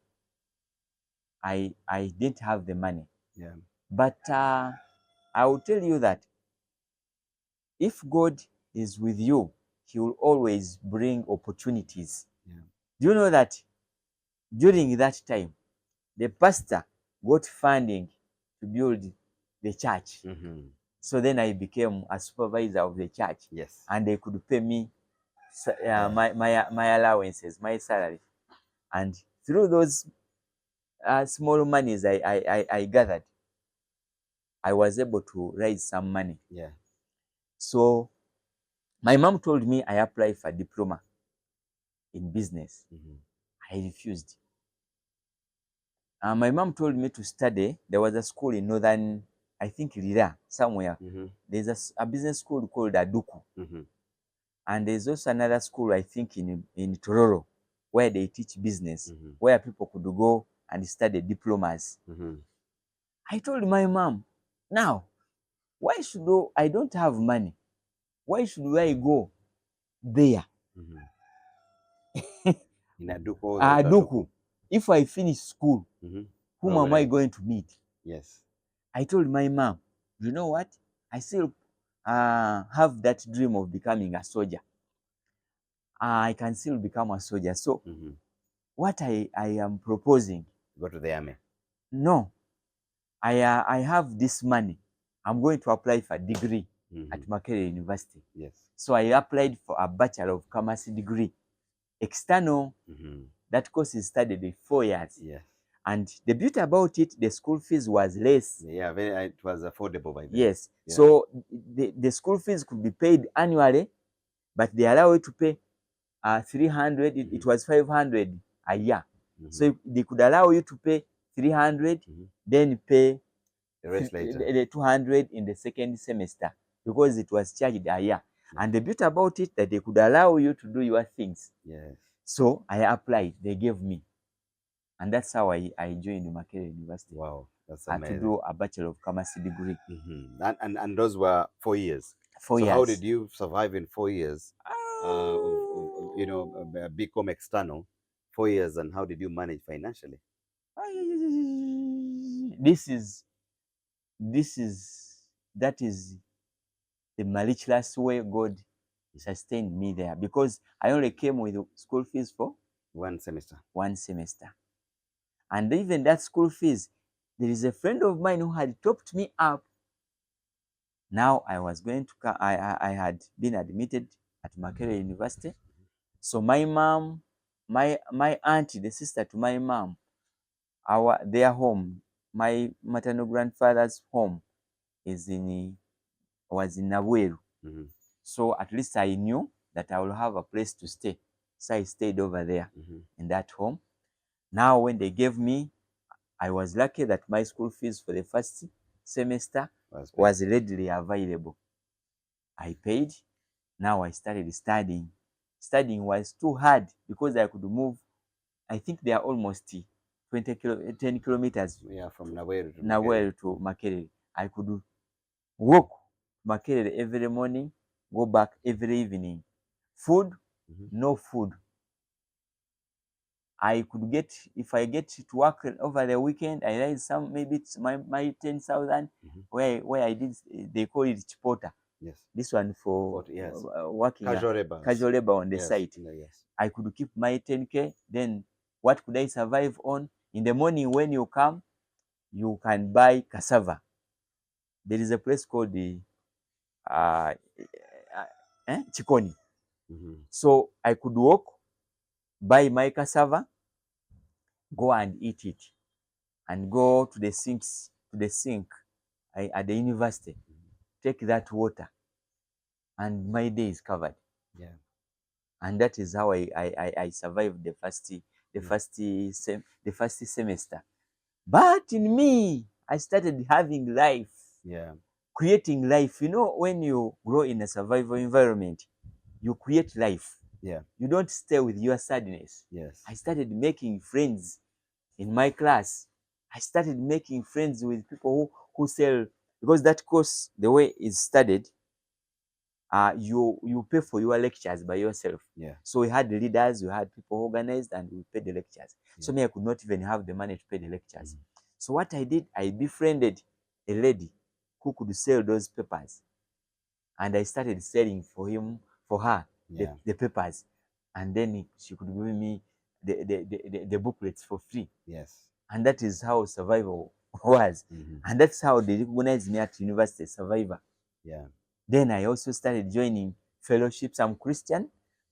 I didn't have the money. Yeah. But I will tell you that if God is with you, He will always bring opportunities. Yeah. Do you know that during that time, the pastor got funding to build the church? So then I became a supervisor of the church. Yes. And they could pay me my allowances, my salary. And through those small monies I gathered, I was able to raise some money. Yeah. So my mom told me I apply for diploma in business. I refused. My mom told me to study. There was a school in northern, I think Lira, somewhere. There's a business school called Aduku. And there's also another school, I think, in Tororo, where they teach business, where people could go and study diplomas. I told my mom, now, why should I don't have money? Why should I go there? In Aduku. Aduku. If I finish school, whom am I Right. going to meet? Yes. I told my mom, you know what? I still have that dream of becoming a soldier. I can still become a soldier. So what I am proposing, Go to the army. no, I have this money. I'm going to apply for a degree at Makerere University. Yes. So I applied for a Bachelor of Commerce degree, external. That course is studied in 4 years. Yes. And the beauty about it, the school fees was less. Yeah, it was affordable by then. Yes. Yeah. So the school fees could be paid annually, but they allow you to pay 300. It was 500 a year. So they could allow you to pay 300, then pay the rest later. The 200 in the second semester, because it was charged a year. And the beauty about it, that they could allow you to do your things. Yes. So I applied. They gave me. And that's how I joined Makerere University. Wow, that's amazing. To do a Bachelor of Commerce degree. And those were 4 years. 4 years. So how did you survive in 4 years? Become external 4 years, and how did you manage financially? That is the miraculous way God sustained me there, because I only came with school fees for 1 semester. 1 semester. And even that school fees, there is a friend of mine who had topped me up. Now I was going to, I had been admitted at Makerere University. So my mom, my auntie, the sister to my mom, their home, my maternal grandfather's home was in Nabweru. So at least I knew that I will have a place to stay. So I stayed over there in that home. Now when they gave me, I was lucky that my school fees for the first semester was readily available. I paid. Now I started studying. Studying was too hard because I could move. I think they are almost 10 kilometers. Yeah, from Nabweru to Makerere. I could walk Makerere every morning, go back every evening. Food, no food. I could get, if I get to work over the weekend, I raise some, maybe it's my 10,000, where I did, they call it chipota. Yes. This one for working casual labor on the site. Yes. I could keep my 10K. Then what could I survive on? In the morning when you come, you can buy cassava. There is a place called the Chikoni. So I could walk, buy my cassava, go and eat it, and go to the sink at the university, take that water, and my day is covered. Yeah. And that is how I survived the first semester. But in me, I started having life, Yeah. creating life. You know, when you grow in a survival environment, you create life. Yeah. You don't stay with your sadness. Yes. I started making friends in my class. I started making friends with people who sell, because that course, the way it's studied, you pay for your lectures by yourself. Yeah. So we had the leaders, we had people organized, and we paid the lectures. So Yeah. me, I could not even have the money to pay the lectures. So what I did, I befriended a lady who could sell those papers, and I started selling for her Yeah. the papers, and then she could give me the booklets for free. Yes. And that is how survival was. And that's how they recognized me at university, survivor. Yeah. Then I also started joining fellowships. I'm Christian,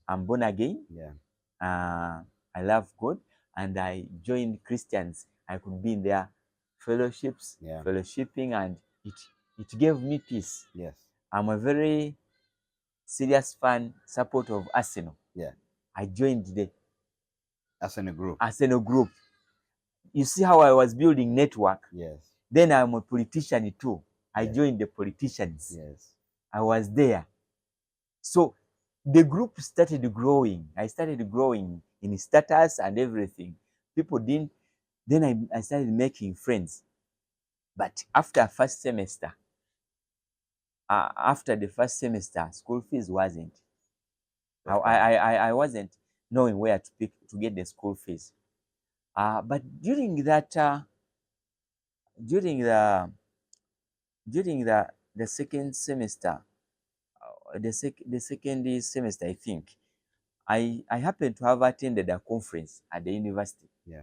I'm born again. Yeah. I love God, and I joined Christians. I could be in their fellowships, Yeah. fellowshipping, and it gave me peace. Yes. I'm a very serious fan, support of Arsenal. Yeah. I joined the As in a group. Arsenal group. You see how I was building network. Yes. Then I'm a politician too. I Yes. joined the politicians. Yes. I was there. So the group started growing. I started growing in status and everything. People didn't. Then I started making friends. But after the first semester, school fees wasn't. I wasn't knowing where to pick to get the school fees. But during during the the second semester, the second semester, I think, I happened to have attended a conference at the university. Yeah.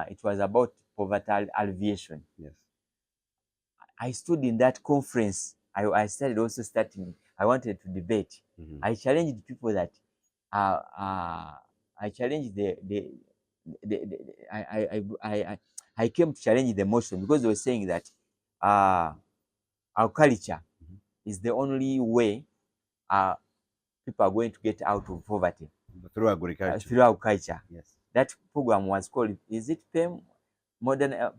It was about poverty alleviation. Yes. I stood in that conference. I started also starting. I wanted to debate. I challenged people that I challenged I came to challenge the motion, because they were saying that our culture is the only way people are going to get out of poverty. Through agriculture. Through our culture. Yes. That program was called, is it PEM?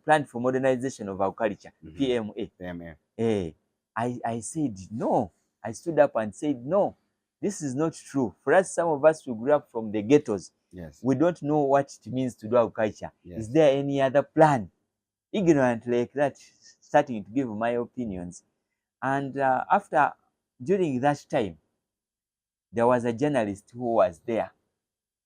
Plan for Modernization of Our Culture, PMA. PMA. I said no. I stood up and said no. This is not true. For us, some of us who grew up from the ghettos, Yes. we don't know what it means to do our culture. Yes. Is there any other plan? Ignorant like that, starting to give my opinions. And during that time, there was a journalist who was there.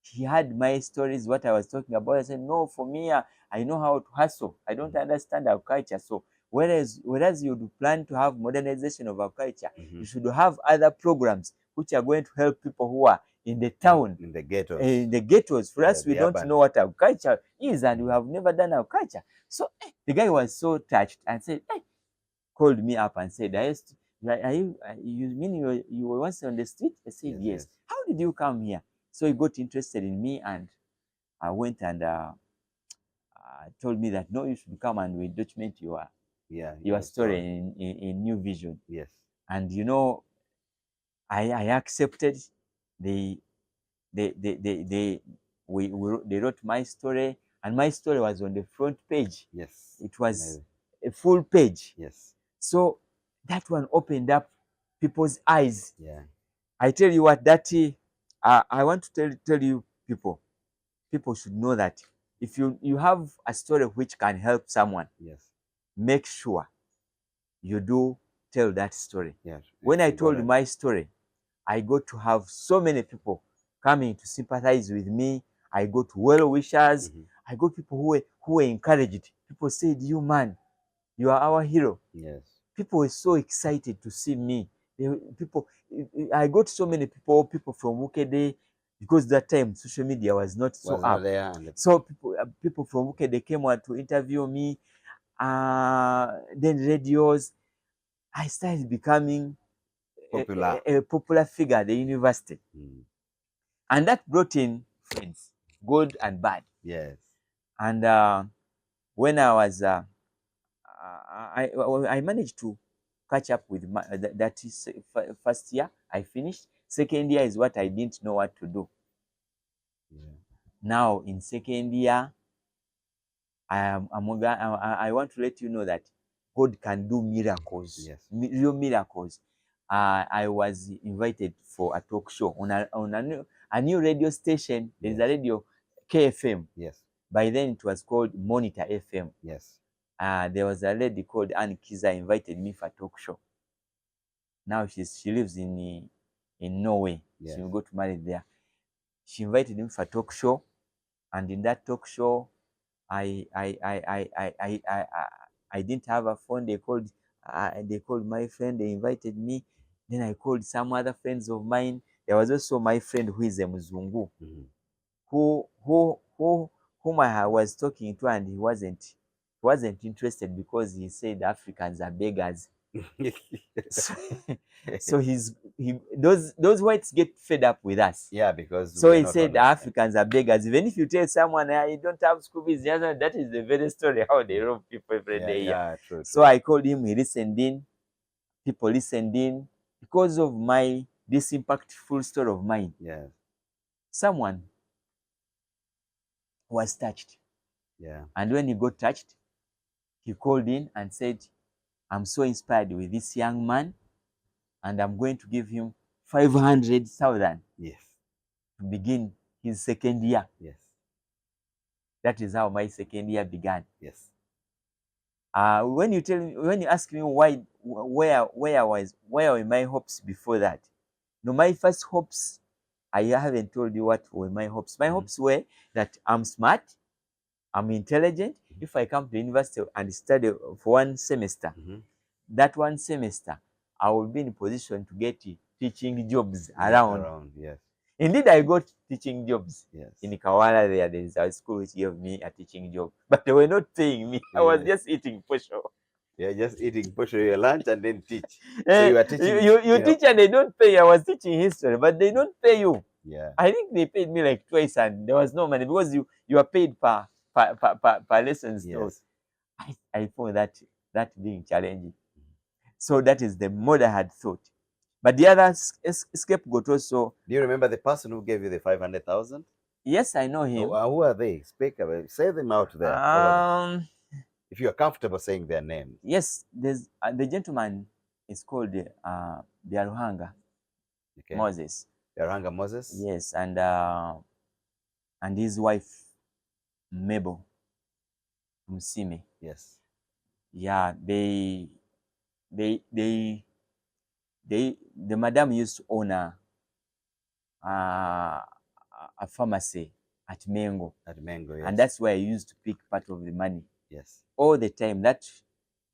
He had my stories, what I was talking about. I said, no, for me, I know how to hustle. I don't understand our culture. So whereas you do plan to have modernization of our culture, you should have other programs which are going to help people who are in the town, in the ghettos. In the ghettos. For us, we don't know what our culture is, and we have never done our culture. So the guy was so touched and said, called me up and said, you mean you were once on the street? I said, yes. How did you come here? So he got interested in me, and I went and told me that, no, you should come and we document your story in New Vision. Yes. And you know, I accepted. They wrote my story, and my story was on the front page. Yes. It was a full page. Yes. So that one opened up people's eyes. Yeah. I tell you what, that I want to tell you, people should know that if you have a story which can help someone, yes, make sure you do tell that story. Yes. When I told my story, I got to have so many people coming to sympathize with me. I got well wishers. I got people who were encouraged. People said, "You man, you are our hero." Yes. People were so excited to see me. I got so many people from Wukede, because that time social media was not so up. So people from Wukede came out to interview me. Then radios. I started becoming Popular. a popular figure at the university. And that brought in friends, good and bad. Yes. And when I was, I managed to catch up with that is first year I finished. Second year is what I didn't know what to do. Yeah. Now in second year, I want to let you know that God can do miracles. Yes. Real miracles. I was invited for a talk show on a new radio station. There is a radio, KFM. Yes. By then it was called Monitor FM. Yes. There was a lady called Ann Kiza invited me for a talk show. Now she lives in Norway. Yes. She will go to marry there. She invited me for a talk show, and in that talk show, I didn't have a phone. They called my friend. They invited me. Then I called some other friends of mine. There was also my friend who is a Muzungu, whom I was talking to, and he wasn't interested because he said Africans are beggars. So those whites get fed up with us. Yeah, because so he said Africans are beggars. Even if you tell someone you don't have school fees, that is the very story how they rob people every day. Yeah, true. So I called him. He listened in. People listened in because of this impactful story of mine. Yeah. Someone was touched. Yeah. And when he got touched, he called in and said, "I'm so inspired with this young man, and I'm going to give him 500,000 Yes. to begin his second year." Yes. That is how my second year began. Yes. When you ask me where were my hopes before that? No, my first hopes, I haven't told you what were my hopes. My hopes were that I'm smart, I'm intelligent. If I come to university and study for one semester, that one semester, I will be in a position to get teaching jobs around. Yes. Indeed, I got teaching jobs. Yes. In Kampala, there is a school which gave me a teaching job, but they were not paying me. I was just eating posho. Yeah, just eating posho your lunch and then teach. So you are teaching. You teach and they don't pay. I was teaching history, but they don't pay you. Yeah. I think they paid me like twice, and there was no money because you are paid per lessons. Yes. I found that being challenging. So that is the mode I had thought. But the other scapegoat also. Do you remember the person who gave you the 500,000? Yes, I know him. Who are they? Speak about. Say them out there. If you are comfortable saying their names. Yes, there's the gentleman is called Biaruhanga Moses. Biaruhanga Moses. Yes, and his wife Mabel Msime. Yes. Yeah, the madam used to own a pharmacy at Mengo. At Mengo, yes. And that's where I used to pick part of the money. Yes. All the time. That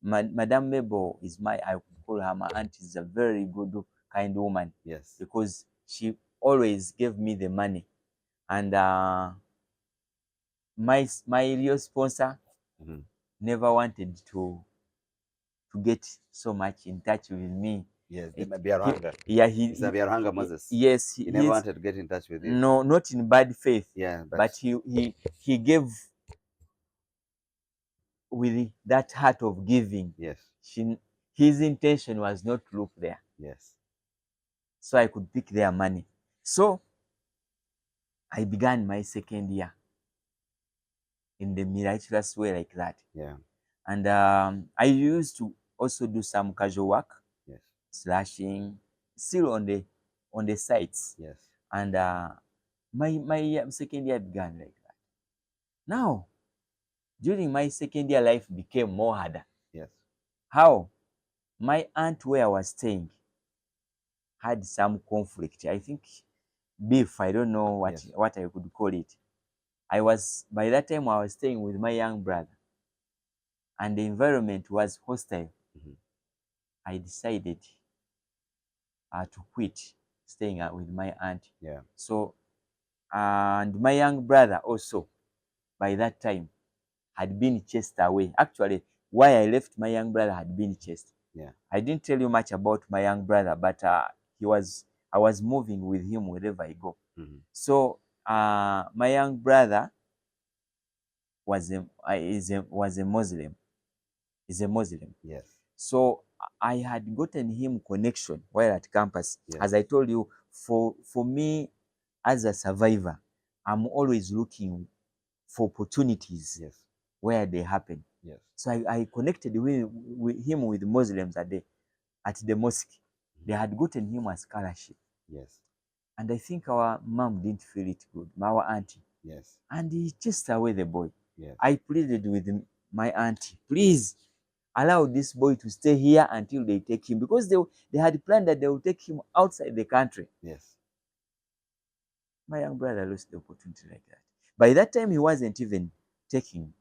Madam Mabel is I call her my aunt, is a very good, kind woman. Yes. Because she always gave me the money. And my real sponsor never wanted to get so much in touch with me. Yes, Biaruhanga. He's a Biaruhanga Moses. Yes, he never wanted to get in touch with you. No, not in bad faith. Yeah, but he gave with that heart of giving. Yes. His intention was not to look there. Yes. So I could pick their money. So I began my second year in the miraculous way like that. Yeah. And I used to also do some casual work. Yes. Slashing, still on the sites. Yes. And my second year began like that. Now, during my second year, life became more harder. Yes. How? My aunt where I was staying had some conflict. I think beef. I don't know what I could call it. By that time I was staying with my young brother, and the environment was hostile. I decided to quit staying with my aunt. Yeah. So, and my young brother also, by that time, had been chased away. Actually, why I left my young brother had been chased. Yeah. I didn't tell you much about my young brother, but I was moving with him wherever I go. Mm-hmm. So my young brother was was a Muslim. Is a Muslim. Yes. So I had gotten him connection while at campus. Yes. As I told you, for me as a survivor, I'm always looking for opportunities Yes. where they happen. Yes. So I connected with him with Muslims at the mosque. They had gotten him a scholarship. Yes. And I think our mom didn't feel it good, our auntie. Yes. And he chased away the boy. Yes. I pleaded with my auntie, please allow this boy to stay here until they take him, because they had planned that they would take him outside the country. Yes. My young brother lost the opportunity like that. By that time, he wasn't even taking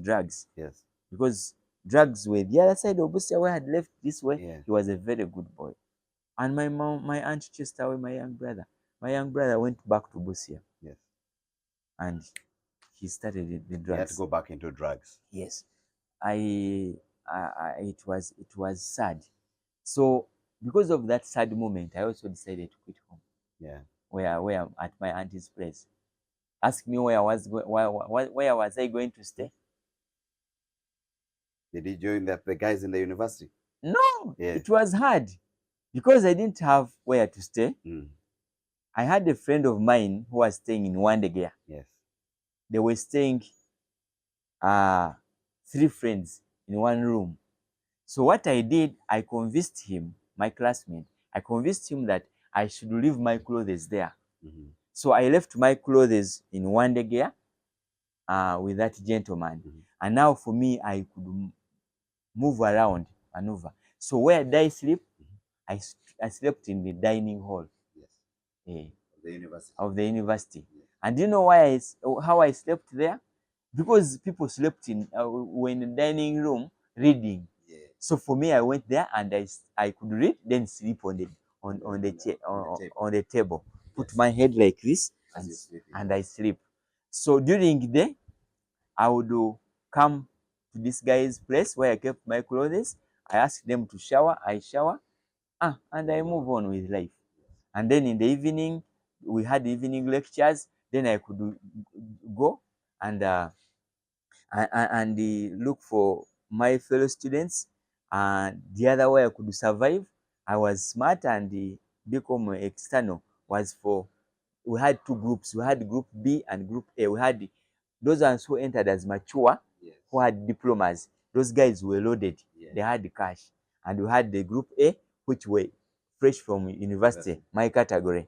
drugs, Yes. because drugs were the other side of Busia where I had left this way. Yeah. He was a very good boy. And my aunt chased away my young brother. My young brother went back to Busia. Yes. And he started the drugs. He had to go back into drugs. Yes. It was sad. So because of that sad moment, I also decided to quit home. Yeah. Where I'm at my auntie's place. Ask me where was I going to stay? Did he join the guys in the university? No, Yeah. it was hard because I didn't have where to stay. Mm. I had a friend of mine who was staying in Wandegea. Yes. They were staying 3 friends in one room. So what I did, I convinced him, my classmate, I convinced him that I should leave my clothes there. Mm-hmm. So I left my clothes in Wandegea with that gentleman. Mm-hmm. And now for me, I could move around, maneuver. So where did I sleep? Mm-hmm. I slept in the dining hall. Yes. Of the university. Of the university. Yes. And do you know how I slept there? Because people slept were in the dining room reading. Yeah. So for me, I went there and I could read, then sleep on the table. Put my head like this and I sleep. So during the day, I would come to this guy's place where I kept my clothes. I asked them to shower. I shower, and I move on with life. And then in the evening, we had evening lectures. Then I could go and look for my fellow students. And the other way I could survive, I was smart and become external was for, we had 2 groups. We had group B and group A. We had those ones who entered as mature, yes, who had diplomas. Those guys were loaded. Yes. They had the cash. And we had the group A, which were fresh from university, my category,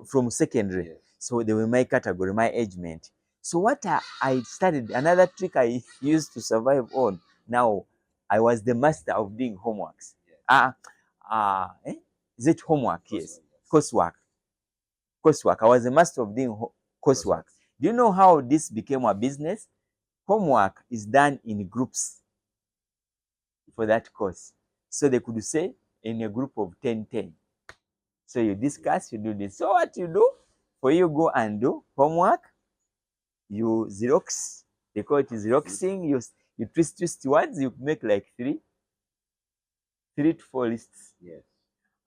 from secondary. Yes. So they were my category, my age mate. So what I started, another trick I used to survive on. Now, I was the master of doing homeworks. Yes. Is it homework? Yes. Coursework. I was the master of doing coursework. Do you know how this became a business? Homework is done in groups for that course. So they could say in a group of 10. So you discuss, you do this. So what you do? For you go and do homework, you Xerox, they call it Xeroxing, you twist words, you make like 3 to 4 lists. Yes.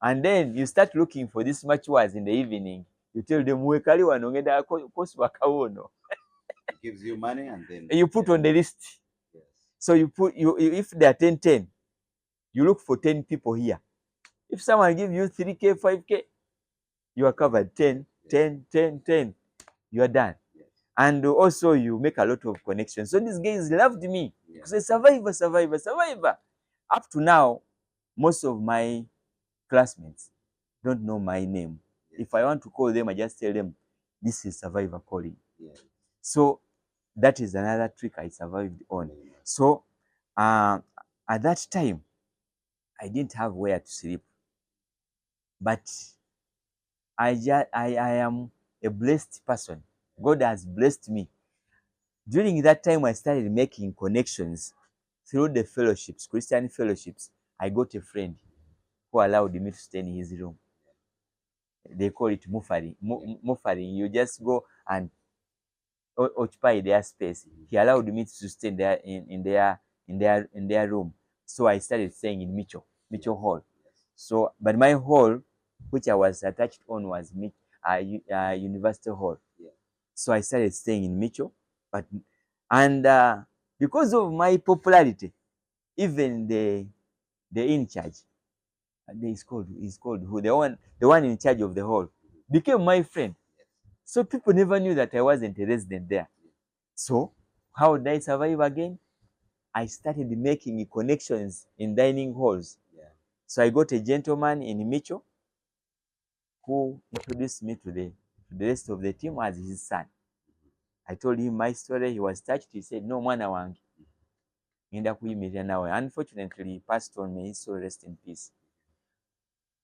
And then you start looking for this much words in the evening. You tell them, wekali wanongeda coursework awono. It gives you money and then you put on the list. Yes. So if they are 10, you look for 10 people here. If someone gives you 3K, 5K, you are covered. 10, 10. You are done. Yes. And also you make a lot of connections. So these guys loved me. Because a survivor. Up to now, most of my classmates don't know my name. Yes. If I want to call them, I just tell them, this is survivor calling. Yes. So that is another trick I survived on. So at that time, I didn't have where to sleep. But I am a blessed person. God has blessed me. During that time, I started making connections through the fellowships, Christian fellowships. I got a friend who allowed me to stay in his room. They call it mufaring. Mufaring. You just go and occupy their space. He allowed me to stay there in their room. So I started staying in Mitchell Hall. So, but my hall, which I was attached on, was University Hall. So I started staying in Mitchell, but and because of my popularity, even the in charge, he's called who the one in charge of the hall, became my friend. So people never knew that I wasn't a resident there. So how did I survive again? I started making connections in dining halls. So I got a gentleman in Mitchell who introduced me to the rest of the team as his son. I told him my story. He was touched. He said, "No, mwana wange, ngenda kuyimirira nawe." Unfortunately, he passed on. May his soul rest in peace.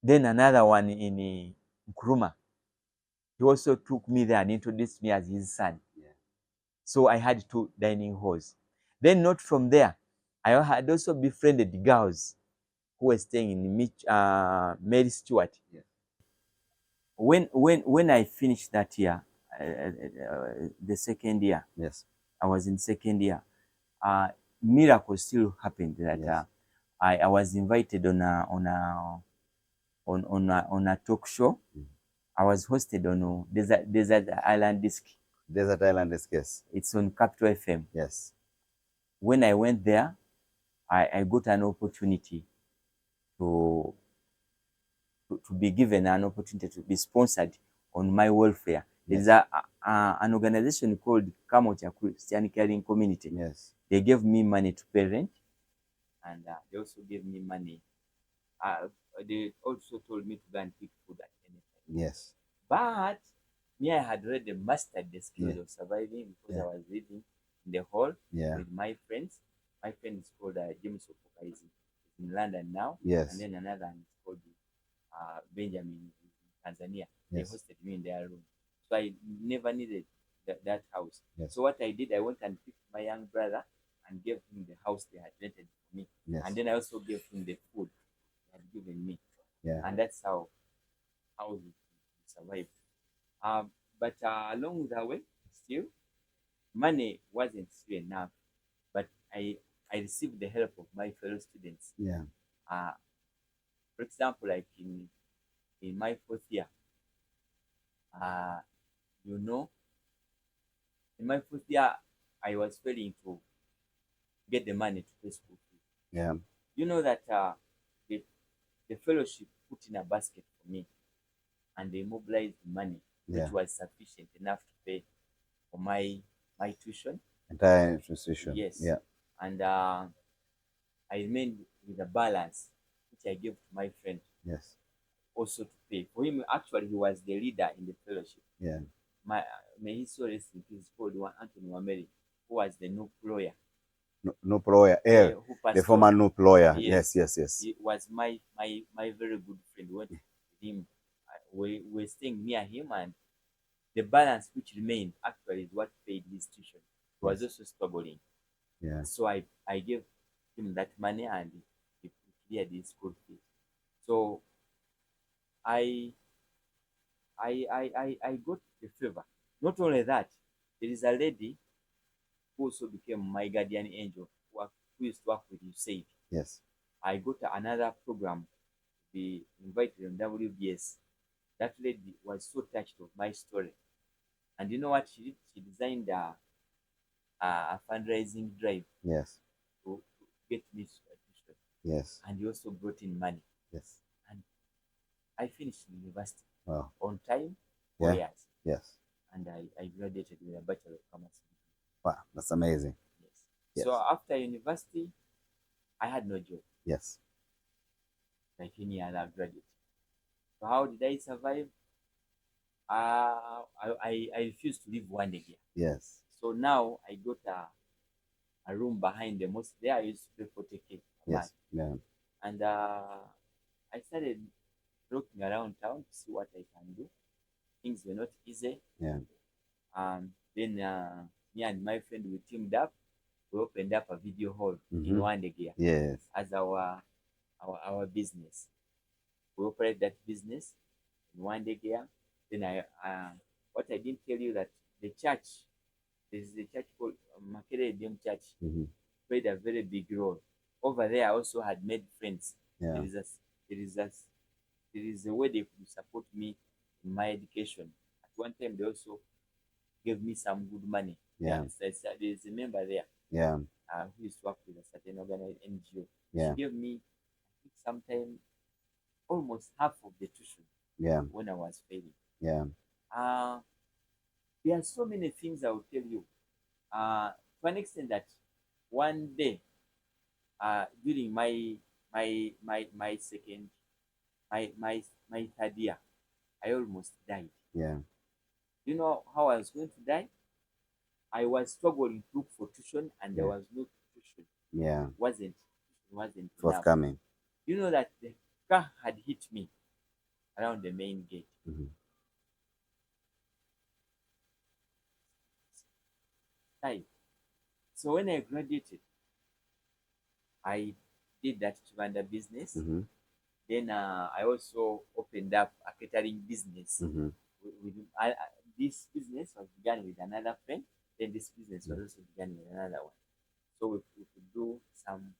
Then another one in Nkrumah, he also took me there and introduced me as his son. So I had 2 dining halls. Then not from there, I had also befriended girls who were staying in Mary Stewart. When I finished that year, the second year, Yes. I was in second year. Miracle still happened that I was invited on a talk show. I was hosted on Desert Island Disc. Desert Island Disc, yes. It's on Capital FM. Yes. When I went there, I got an opportunity to be given an opportunity to be sponsored on my welfare. Yes. There's an organization called Kamocha Christian Caring Community. Yes. They gave me money to pay rent, and they also gave me money. They also told me to go and pick food at any time. Yes. But me, I had already mastered the skills of surviving because I was living in the hall with my friends. My friend is called James Opoka. He's in London now. Yes. And then another one is called Benjamin in Tanzania. They hosted me in their room. So I never needed that house. Yes. So what I did, I went and picked my young brother and gave him the house they had rented for me. Yes. And then I also gave him the food they had given me. Yeah. And that's how we survived. But along the way, still, money wasn't still enough. But I received the help of my fellow students. Yeah. For example, like in my 4th year, in my 4th year, I was failing to get the money to pay school fees. Yeah. You know that the fellowship put in a basket for me, and they mobilized money, which was sufficient enough to pay for my tuition. Entire tuition. Yes. Yeah. And I remained with a balance, which I gave to my friend. Yes. Also to pay for him. Actually, he was the leader in the fellowship. Yeah. May his soul rest in peace. Called Anthony Wameri, who was the Nup lawyer. Nup lawyer, the former Nup lawyer. Yes. He was my very good friend. We went with him. We were staying near him, and the balance which remained actually is what paid his tuition. He was also struggling. Yeah. So I gave him that money, and he cleared his school fees. So I got the favor. Not only that, there is a lady who also became my guardian angel, who used to work with USAID. Yes. I got another program to be invited on WBS. That lady was so touched of my story. And you know what she did? She designed a fundraising drive. Yes. To get me tuition. Yes. And he also brought in money. Yes. And I finished university on time, 4 years. Yes. And I graduated with a Bachelor of Commerce. Wow, that's amazing. Yes. So after university, I had no job. Yes. Like any other graduate. So how did I survive? I refused to leave one day here. Yes. So now I got a room behind the mosque. There I used to pay 40K. Yes. Yeah. And I started looking around town to see what I can do. Things were not easy. Yeah. Then me and my friend, we teamed up. We opened up a video hall in Wandegea. Yes. As our business. We operate that business in Wandegea. Then what I didn't tell you that the church, there is a church called Makerere Church, played a very big role over there I also had made friends. Yeah. There is a there is a there is a way they could support me in my education. At one time they also gave me some good money. Yeah, Yeah. there is a member there Yeah. who used to work with a certain organized NGO. She Yeah. gave me, I think, sometime almost half of the tuition Yeah. when I was failing. Yeah. Uh, there are so many things I will tell you. To an extent that one day, during my second my third year, I almost died. Yeah. You know how I was going to die? I was struggling to look for tuition, and there Yeah. was no tuition. Yeah. Wasn't enough. Forthcoming. You know that the car had hit me around the main gate. Mm-hmm. Died. So when I graduated, I did that Uganda business. Mm-hmm. Then I also opened up a catering business. Mm-hmm. This business was began with another friend. Then this business was also began with another one. So we could do some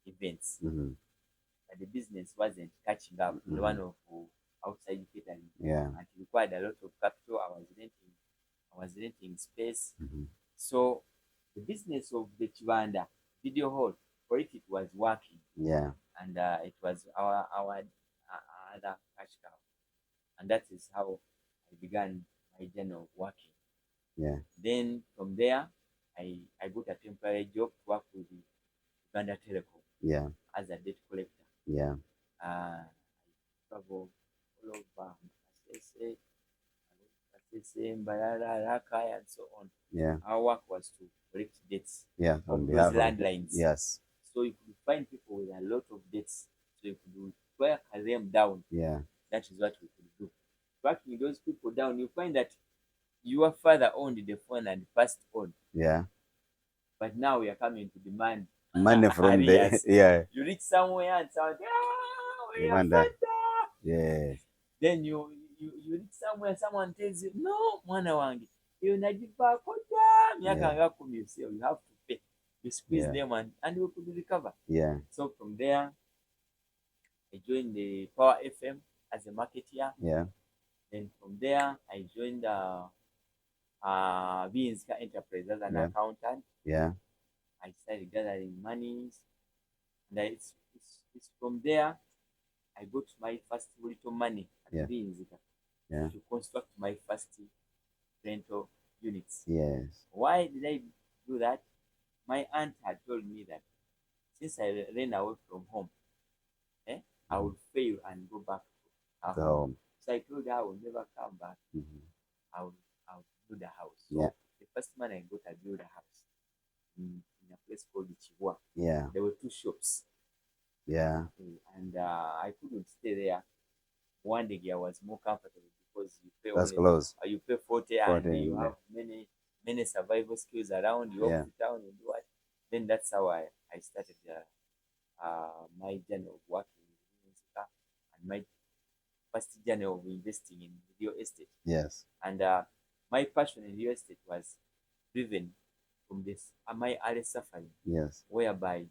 events. Mm-hmm. But the business wasn't catching up. The one of outside catering. Yeah. And it required a lot of capital. I was renting space. Mm-hmm. So the business of the Chibanda video hall, for it was working. Yeah. And it was our other cash cow. And that is how I began my journey of working. Yeah. Then from there, I got a temporary job to work with the Uganda Telecom Yeah. as a debt collector. Yeah. I travel all over Kasese, Mbarara, Rakai, and so on. Yeah. Our work was to collect debts Yeah. of On those behalf of landlines. yes. So you could find people with a lot of debts. So you could work them down. Yeah. That is what we could do. Working those people down, you find that your father owned the phone and passed on. Yeah. But now we are coming to demand Money from the arrears. yeah. You reach somewhere and someone, "Ah, we are Uganda. father." Yeah. Then you reach somewhere, someone tells you, "No, mwana wange, iyo nagivaako dda myaka Yeah. nga 10, you say you have to pay." You squeeze Yeah. them and we could recover. Yeah. So from there, I joined the Power FM as a marketeer. Yeah. Then from there, I joined Vinska Enterprise as an Yeah. accountant. Yeah. I started gathering monies. And it's from there I got my first little money at Yeah. Vinska Yeah. to construct my first rental units. Yes. Why did I do that? My aunt had told me that since I ran away from home, I would fail and go back to her The home. home. So I told her I will never come back. Mm-hmm. I would build a house. So Yeah. the first money I got, I built a house in a place called Chibwa. Yeah. There were two shops. Yeah. And I couldn't stay there. One day I was more comfortable because you pay That's only, close. you pay 40 40, and you yeah. have many survival skills around. You Yeah. walk to town and do what. Then that's how I started my journey of working in Minnesota and my first journey of investing in real estate. Yes. And my passion in real estate was driven from this my early suffering, Yes. whereby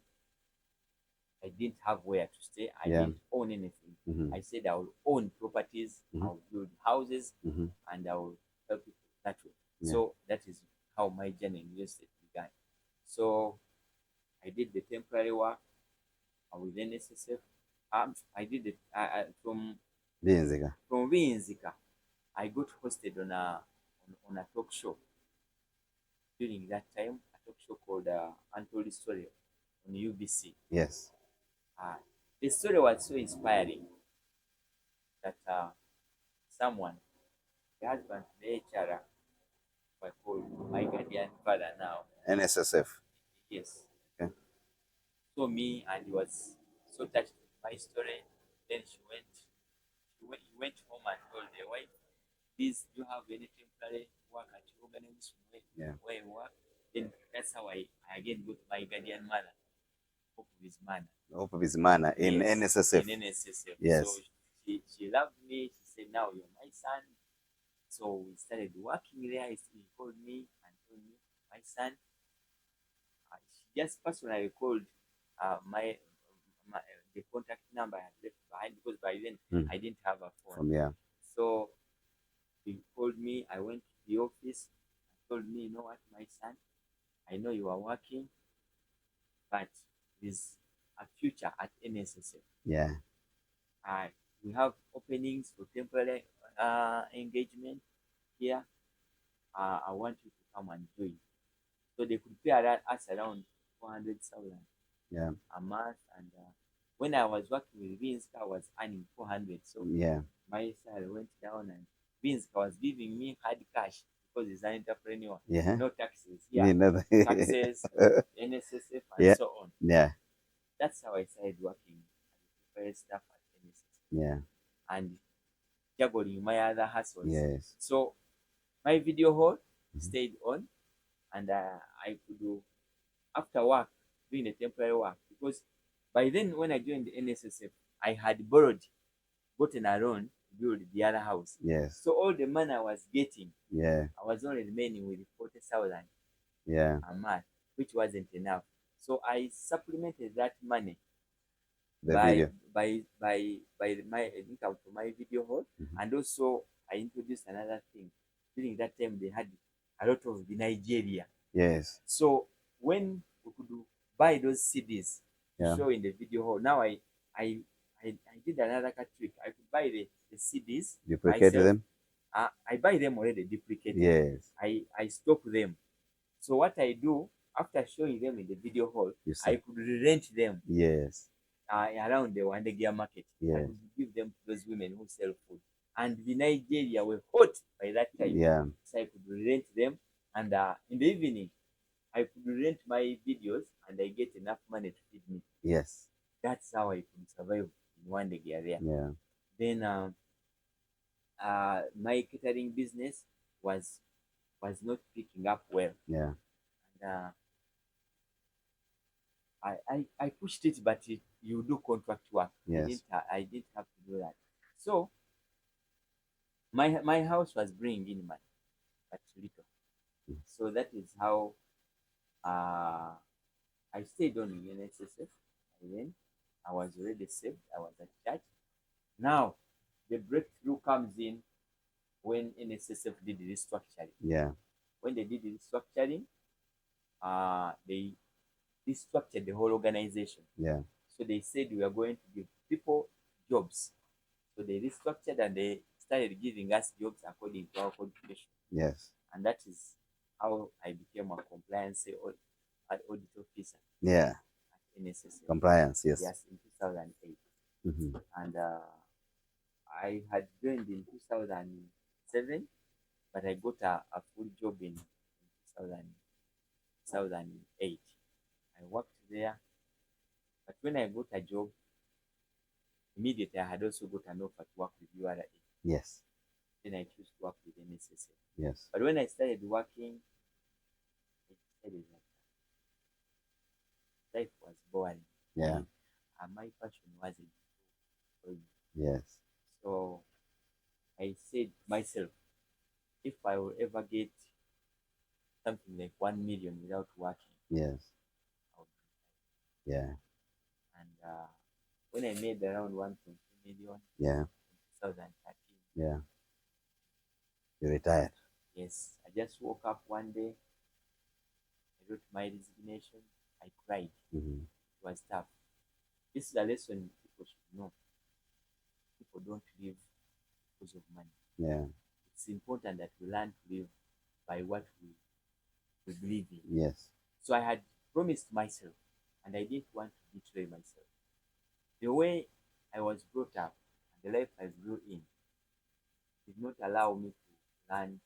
I didn't have where to stay. I Yeah. didn't own anything. Mm-hmm. I said I will own properties, Mm-hmm. I will build houses, Mm-hmm. and I will help people that way. Yeah. So that is how my journey in real estate began. So I did the temporary work with NSSF. I did it from Vinziga. Vinzika. I got hosted on a talk show during that time. A talk show called Untold Story on UBC. Yes. The story was so inspiring that someone, the husband, the HR, I called my guardian father now. NSSF. Yes. Okay. So me, and he was so touched with my story. Then he went home and told the wife, "Please, do you have any temporary work at your organization Yeah. where you work?" Then that's how I again got my guardian mother, Hope of His Manor. Hope of his manner in Yes, NSSF. in NSSF. Yes. So she loved me. She said, "Now you're my son." So we started working there. He called me and told me, "My son." She just personally called my the contact number I had left behind, because by then I didn't have a phone. From yeah. So he called me. I went to the office. He told me, you know what, my son, I know you are working, but there's a future at NSSF. Yeah. We have openings for temporary engagement here. I want you to come and join. So they could pay us around 400,000 Yeah. a month. And when I was working with Vinska, I was earning 400. So Yeah. my salary went down, and Vinska was giving me hard cash because he's an entrepreneur. Yeah. No taxes. Me Yeah, neither. taxes, NSSF, and Yeah. so on. Yeah. That's how I started working as a temporary staff at NSSF Yeah. and juggling my other hustles. Yes. So my video hall stayed on, and I could do after work doing the temporary work, because by then when I joined the NSSF, I had gotten a loan to build the other house. Yes. So all the money I was getting, Yeah. I was only remaining with 40,000 Yeah. a month, which wasn't enough. So I supplemented that money The by video. my income from my video hall, and also I introduced another thing. During that time, they had a lot of the Nigeria. Yes. So when we could buy those CDs to Yeah. show in the video hall, now I did another trick. I could buy the CDs Duplicate myself. them. I buy them already duplicated. Yes. I stock them. So what I do after showing them in the video hall, You see. I could rent them Yes. around the Wandegia market. I Yes. could give them to those women who sell food. And the Nigeria were hot by that time. Yeah. So I could rent them. And in the evening, I could rent my videos and I get enough money to feed me. Yes. That's how I could survive in Wandegia there. Yeah. Then my catering business was not picking up well. Yeah. And I pushed it, but you do contract work. Yes. I didn't have to do that. So my house was bringing in money, but little. So that is how I stayed on in NSSF. And then I was already saved. I was at church. Now the breakthrough comes in when NSSF did the restructuring. Yeah. When they did the restructuring, they restructured the whole organization. Yeah. So they said we are going to give people jobs. So they restructured and they started giving us jobs according to our qualification. Yes. And that is how I became a compliance audit officer Yeah. at NSSF. Compliance. Yes. Yes, in 2008. And I had joined in 2007, but I got a full job in 2008. I worked there, but when I got a job, immediately I had also got an offer to work with URA. Yes. Then I chose to work with NSSF. Yes. But when I started working, I decided that life was boring. Yeah. And my passion wasn't for me. Yes. So I said to myself, if I will ever get something like 1 million without working, Yes. I would retire. Yeah. And when I made around 1.2 million Yeah. in 2013, Yeah. You retired. yes, I just woke up one day, I wrote my resignation, I cried. It was tough. This is a lesson people should know. People don't live because of money. Yeah. It's important that we learn to live by what we believe in. Yes. So I had promised myself, and I didn't want to betray myself. The way I was brought up and the life I grew in did not allow me to learn to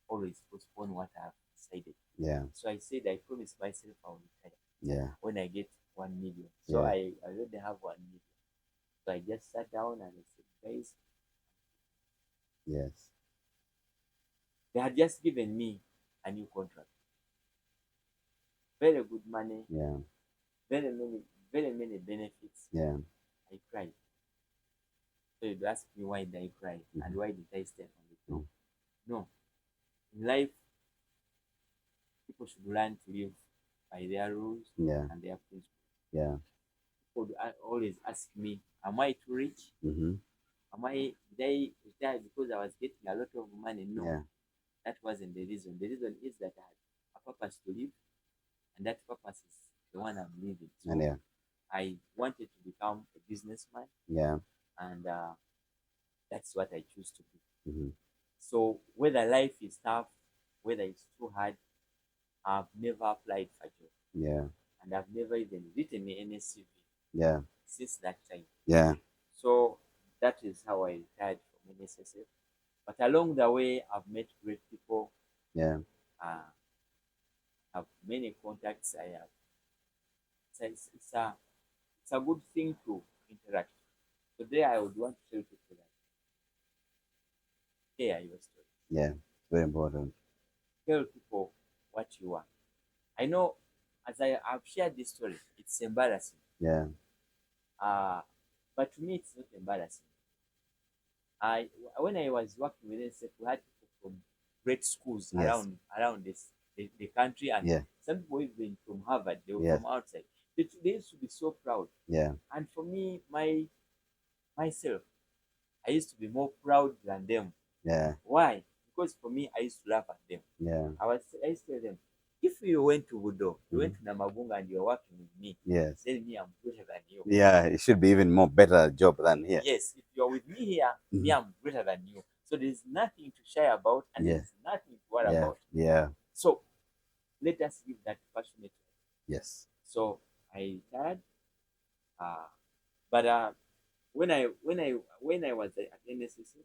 always postpone what I have decided. Yeah. So I said I promised myself I will retire Yeah. when I get 1 million. So Yeah. I already have 1 million. So I just sat down and I said, guys, Yes. they had just given me a new contract. Very good money, Yeah. very many benefits. Yeah. I cried. So you'd ask me why did I cry and why did I stand on the throne? No. In life, people should learn to live by their rules Yeah. and their principles. Yeah. People always ask me, am I too rich? Mm-hmm. Did I retire because I was getting a lot of money? No, Yeah. that wasn't the reason. The reason is that I had a purpose to live, and that purpose is the one I'm living. And So yeah. I wanted to become a businessman, Yeah. and that's what I choose to do. Mm-hmm. So whether life is tough, whether it's too hard, I've never applied for job, Yeah. and I've never even written any CV Yeah. since that time. Yeah. So that is how I retired from NSSF. But along the way, I've met great people. Yeah. Uh, have many contacts. I have. It's a good thing to interact. Today, I would want to tell people that share your story. Yeah. Very important. Tell people what you are. I know, as I've shared this story, it's embarrassing. Yeah. Uh, but to me, it's not embarrassing. I when I was working with NSF, we had people from great schools Yes. around the country, and Yeah. some people even from Harvard. They were Yes. from outside. They used to be so proud. Yeah. And for me, myself, I used to be more proud than them. Yeah. Why? Because for me, I used to laugh at them. Yeah. I used to tell them, if you went to Budo, you went Mhm. to Namabunga and you're working with me, Yes. tell me I'm greater than you. Yeah. It should be even more better job than here. Yes, if you're with me here, me, Mhm. I'm greater than you. So there's nothing to shy about and Yeah. there's nothing to worry Yeah. about. Yeah. So let us live that passionate. Yes. So I retired, uh, but when I was at NSS,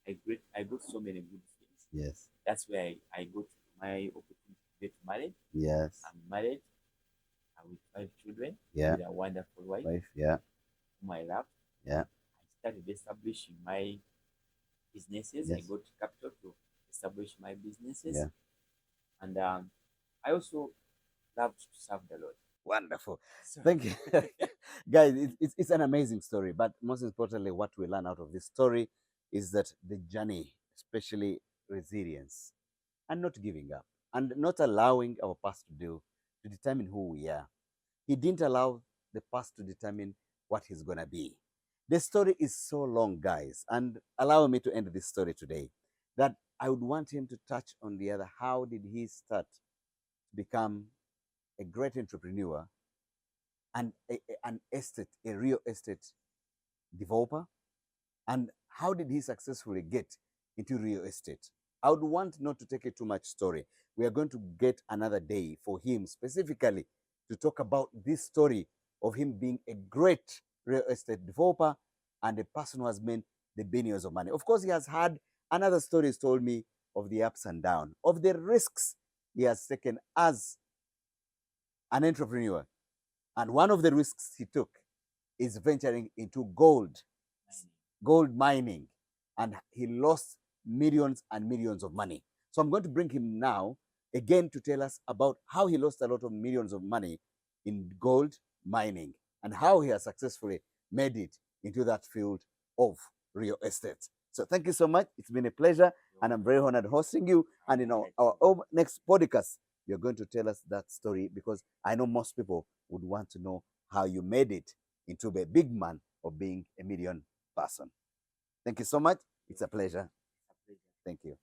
I got so many good things. Yes. That's where I got my opportunity to get married. Yes. I'm married with 5 children Yeah. with a wonderful wife Wife. Yeah. whom I love. Yeah. I started establishing my businesses. I Yes. got capital to establish my businesses, Yeah. and I also love to serve the Lord. Wonderful. So Thank you. Guys, it's an amazing story. But most importantly, what we learn out of this story is that the journey, especially resilience, and not giving up, and not allowing our past to determine who we are. He didn't allow the past to determine what he's going to be. The story is so long, guys, and allow me to end this story today, that I would want him to touch on the other. How did he start to become a great entrepreneur and a real estate developer? And how did he successfully get into real estate? I would want not to take it too much story. We are going to get another day for him specifically to talk about this story of him being a great real estate developer and a person who has made the billions of money. Of course, he has had another stories told me of the ups and downs, of the risks he has taken as an entrepreneur. And one of the risks he took is venturing into gold mining, and he lost millions and millions of money. So I'm going to bring him now again to tell us about how he lost a lot of millions of money in gold mining and how he has successfully made it into that field of real estate. So thank you so much. It's been a pleasure, and I'm very honored hosting you. And in our next podcast, you're going to tell us that story, because I know most people would want to know how you made it into a big man of being a million person. Thank you so much. It's a pleasure. Thank you.